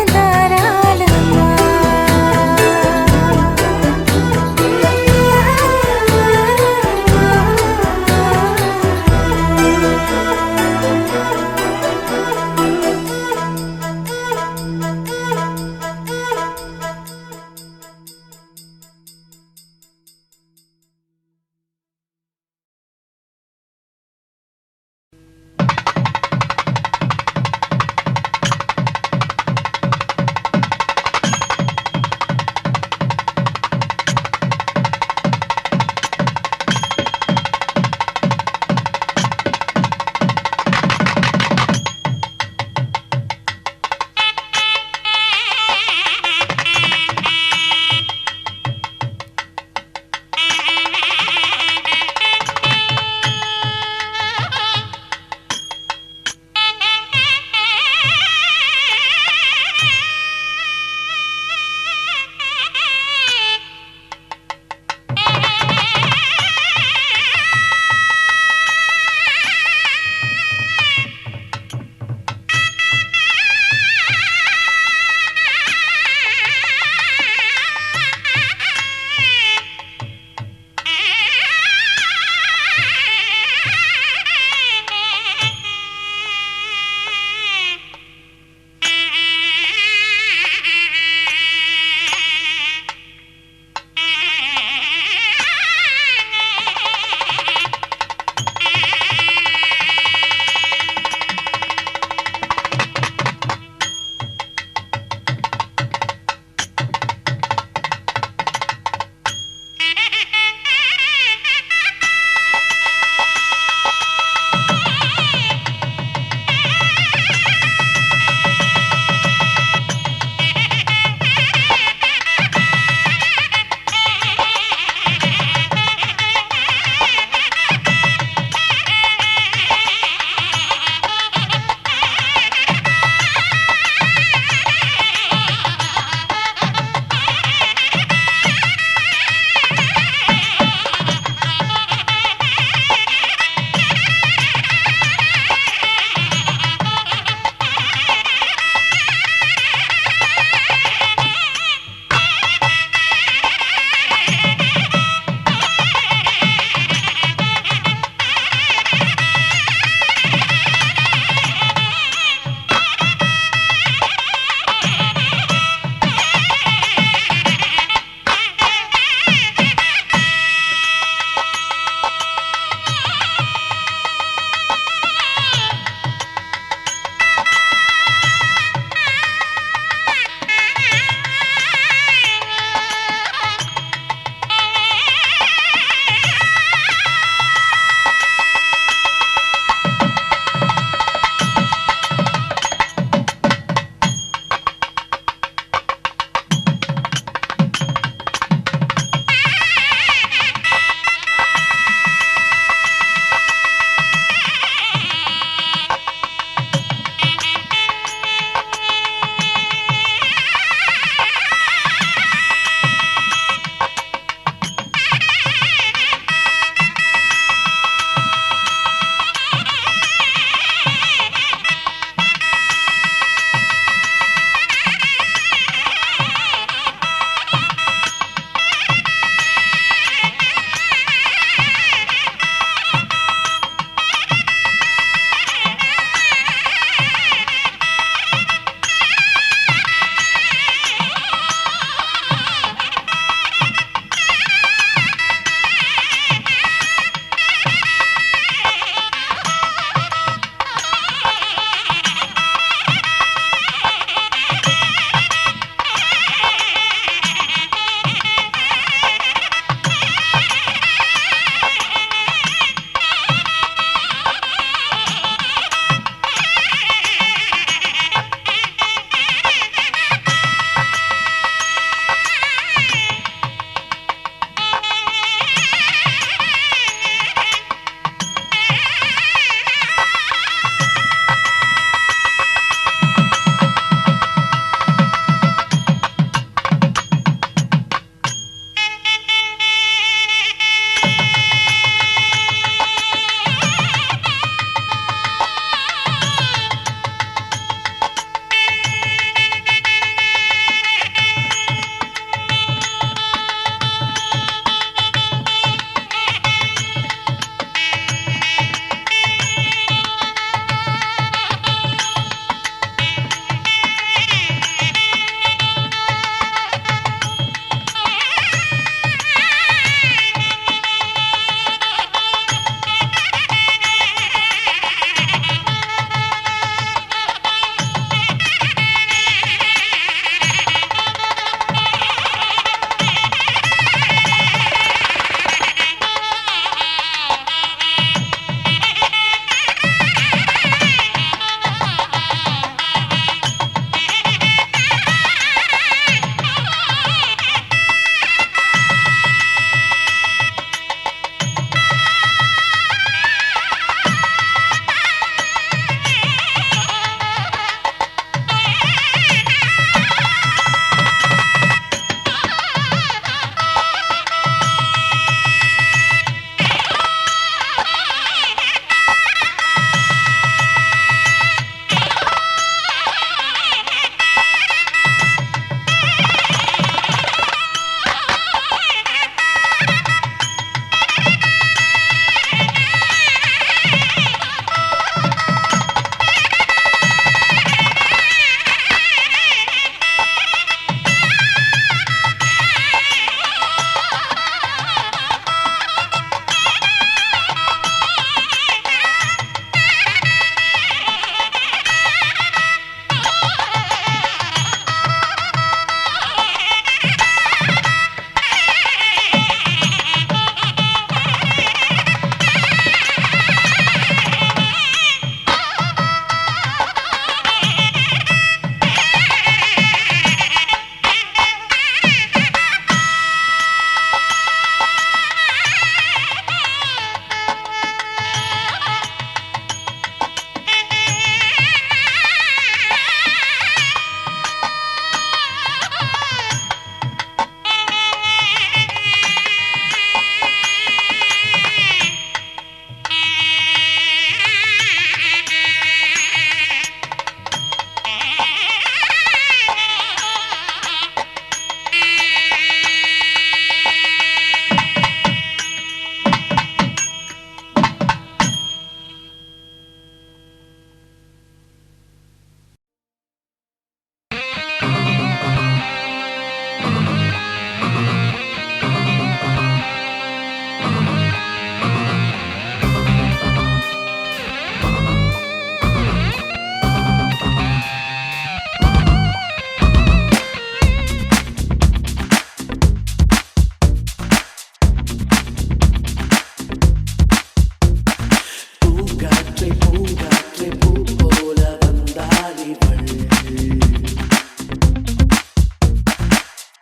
பூங்காற்றே பூ போல வந்தாளிவள்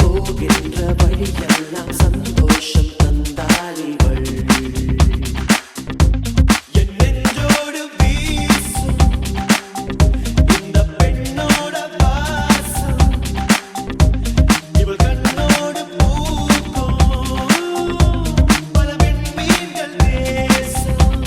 போகின்ற வழியெல்லாம் சந்தோஷம் தந்தாளிவள் என் நெஞ்சோடு வீசும் இந்த பெண்ணோட வாசம் இவள் கண்ணோடு பூக்கும் பல பெண்மீன்கள் தேசம்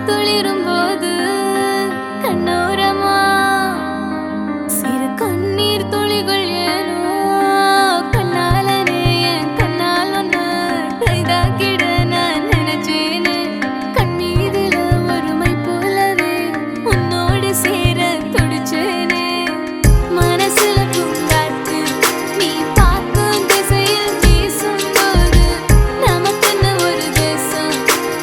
துளிரும் போது கண்ணோரமா சிறு கண்ணீர் துளிகள் ஏனோ கண்ணாலனே என் கண்ணால் ஒன்று கைதாக்கிட நான் நினைச்சேனே கண்ணீரில ஒருமை போலவே உன்னோடு சேர துடிச்சேனே மனசுல பூங்காற்று நீ பார்க்கும் திசையில் வீசும்போது நமக்குன்னு ஒரு தேசம்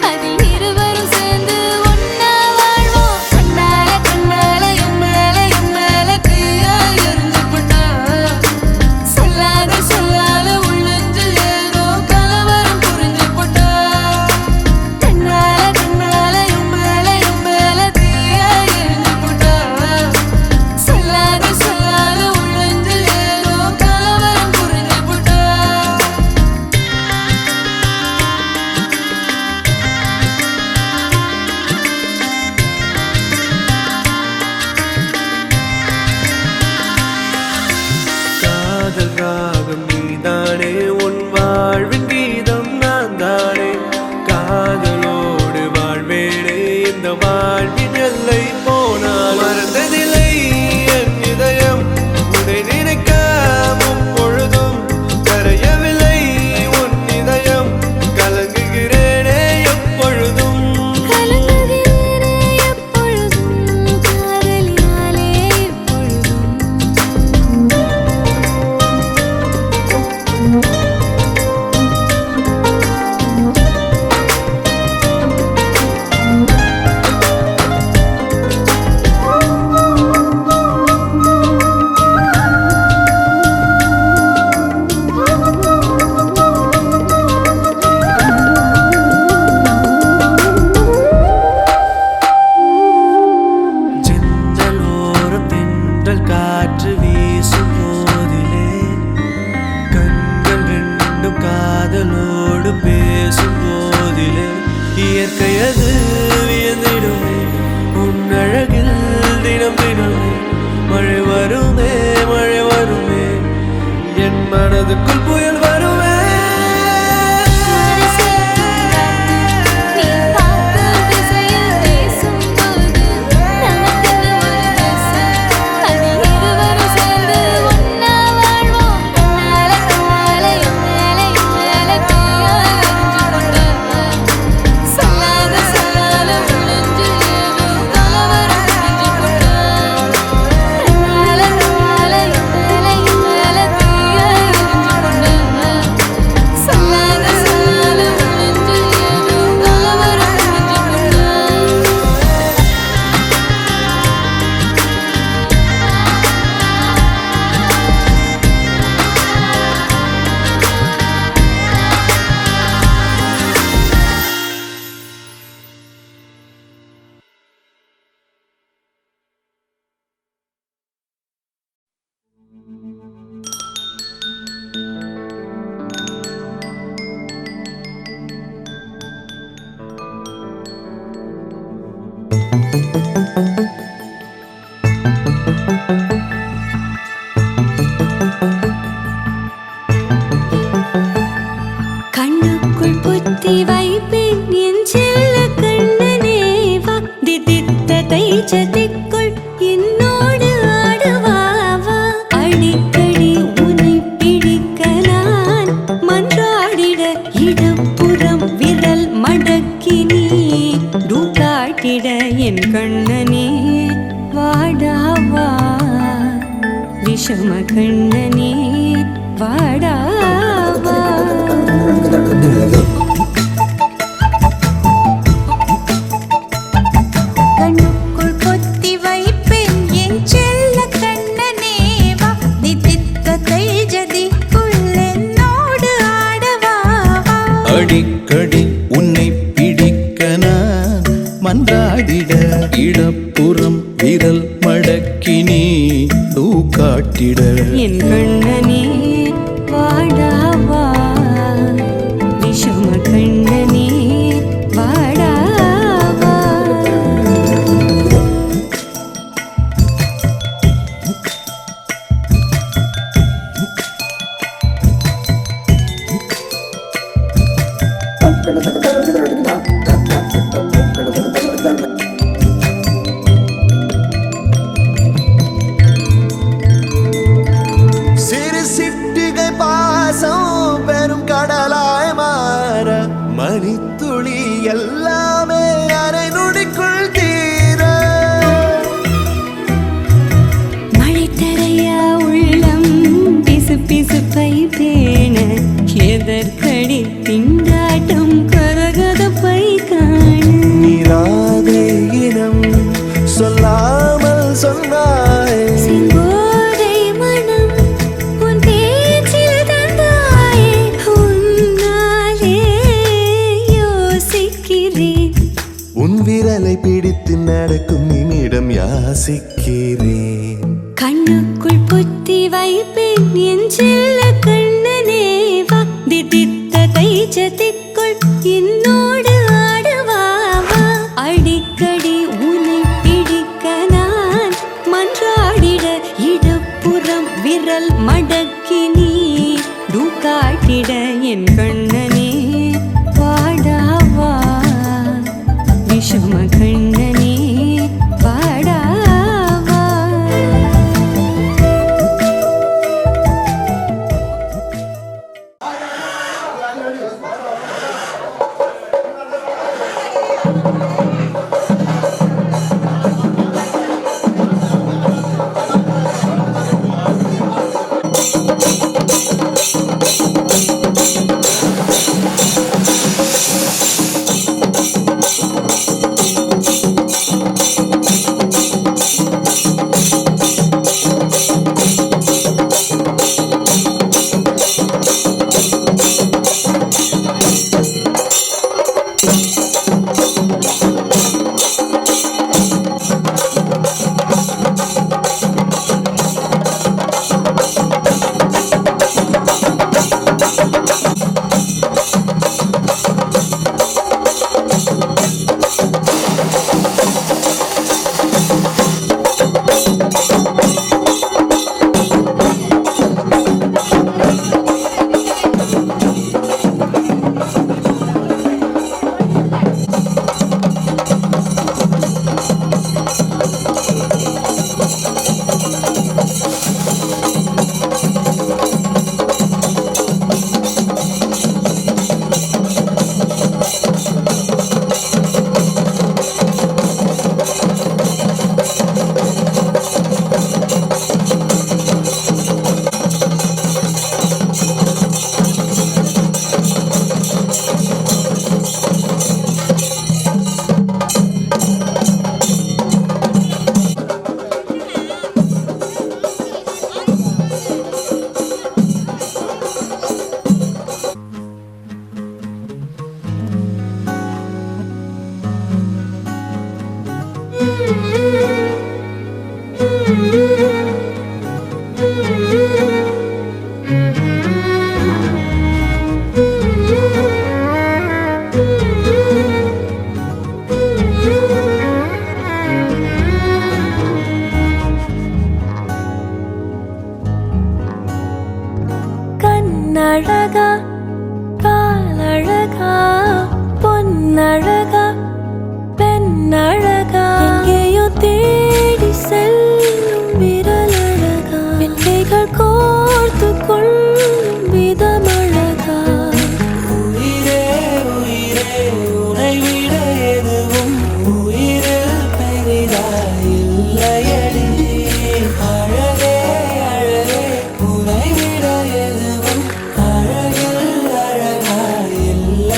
அதில் இருவரும் சேர்ந்து ஒன்னா வாழ்வோம் கண்ணால கண்ணால என் மேல தீயா எரிஞ்சு போட்டா சொல்லாத சொல்லாத உள்ளஞ்சில் ஏதோ கலவரம் புரிஞ்சு போட்டா கண்ணால கண்ணால என் மேல தீயா எரிஞ்சு போட்டா சொல்லாத சொல்லாத உள்ளஞ்சில் ஏதோ கலவரம் புரிஞ்சு போட்டா காதல் ராகம் நீதானே உன் வாழ்வின் கீதம் நான் தானே காதலோடு வாழ்வேனே இந்த வாழ்வின் எல்லை போனால் மறந்ததில்லை என் இதயம் உன்னை நினைக்காமும் பொழுதும் கரையவில்லை உன் இதயம் கலங்குகிறேனே எப்பொழுதும் கலங்குகிறேனே எப்பொழுதும் காதலினாலே எப்பொழுதும் ஜன்னலோரம் தென்றல் காற்று வீசும் போதிலே கண்கள் ரெண்டும் காதலோடு பேசும் போதிலே இயற்கையது வியந்திடுமே உன் அழகில் தினம் தினமே மழை வருமே என் மனதுக்குள் புயல் வருமே நீ பார்க்கும் திசையில் வீசும்போது நமக்குன்னு ஒரு தேசம் அதில் இருவரும் சேர்ந்து ஒன்னா வாழ்வோம் கண்ணால கண்ணால என் மேல தீயா எரிஞ்சு போட்டா சொல்லாத சொல்லாத உள்ளஞ்சில் ஏதோ கலவரம் புரிஞ்சு போட்டா கண்ணால கண்ணால என் மேல தீயா எரிஞ்சு போட்டா சொல்லாத சொல்லாத உள்ளஞ்சில் ஏதோ கலவரம் புரிஞ்சு போட்டா கண்ணுக்குள் புத்தி வைப்பேன் என் செல்ல கண்ணனே வா திதித்த தைச்சதிக்குள் என்னோடு ஆடுவாவா அடிக்கடி உன்னை பிடிக்க நான் மன்றாடிட இடப்புறம் விரல் மடக்கி நீ காட்டிட என் கண்ணனே வாடாவா விஷம கண்ணனே வாடாவா கண்ணுக்குள் பொத்தி வைப்பேன் என் செல்ல கண்ணனே வா திதித்த தைஜதிக்குள் என்னோடு ஆடவா அடிக்கடி உன்னை பிடிக்க நான் மன்றாடிட இடப்புறம் விரல் மடக்கி நீ காட்டிட என் கண்ணனே வாடாவா விஷம கண்ணனே வாடாவா எதற்கடி திண்டாட்டம் கரகதப்பை காண நீராதே இனம் சொல்லாமல் சொன்னாய் சிங்கோதை மனம் உன் பேச்சில் தந்தாயே உன்னாலே யோசிக்கிறேன் உன் விரலை பிடித்து நடக்கும் நிமிடம் யாசிக்கிறேன் கண்ணுக்குள் புத்தி வைப்பேன் என் செல்ல கண்ணனே வா திதித்த தைச்சத்திற்குள் என்னோடு ஆடுவாவா அடிக்கடி உன்னை பிடிக்க நான் மன்றாடிட இடப்புறம் விரல் மடக்கி நீ காட்டிட என் கண்ணனே பாடாவா விஷம கண்ணனே பாடாவா கண்ணழகா காலழகா பொன்னழகா பெண்ணழகா எங்கேயோ தேடி செல்லும் விரலழகா பிள்ளைகள் கோர்த்து கொள்ளும் விதமழகா உயிரே உயிரே உனை விட எதுவும் உயிரில் பெரிதாயில்லையடி அழகே அழகே உனை விட எதுவும் அழகில் அழகாயில்லையடி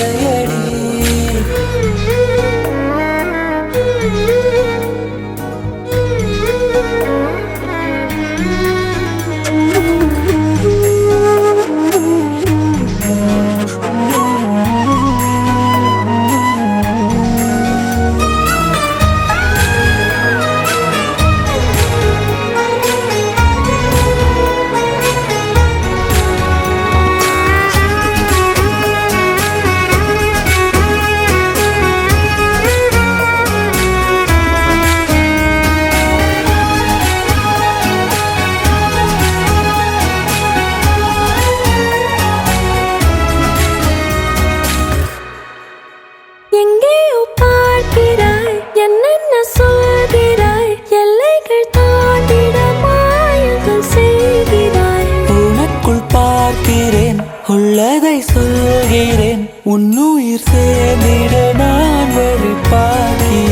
எங்கேயோ பார்க்கிறாய் என்னென்ன சொல்கிறாய் எல்லைகள் தாண்டிட மாயங்கள் செய்கிறாய் உனக்குள் பார்க்கிறேன் உள்ளதை சொல்கிறேன் உன்னுயிர் சேர்ந்திட நான் வழி பார்க்கிறேன்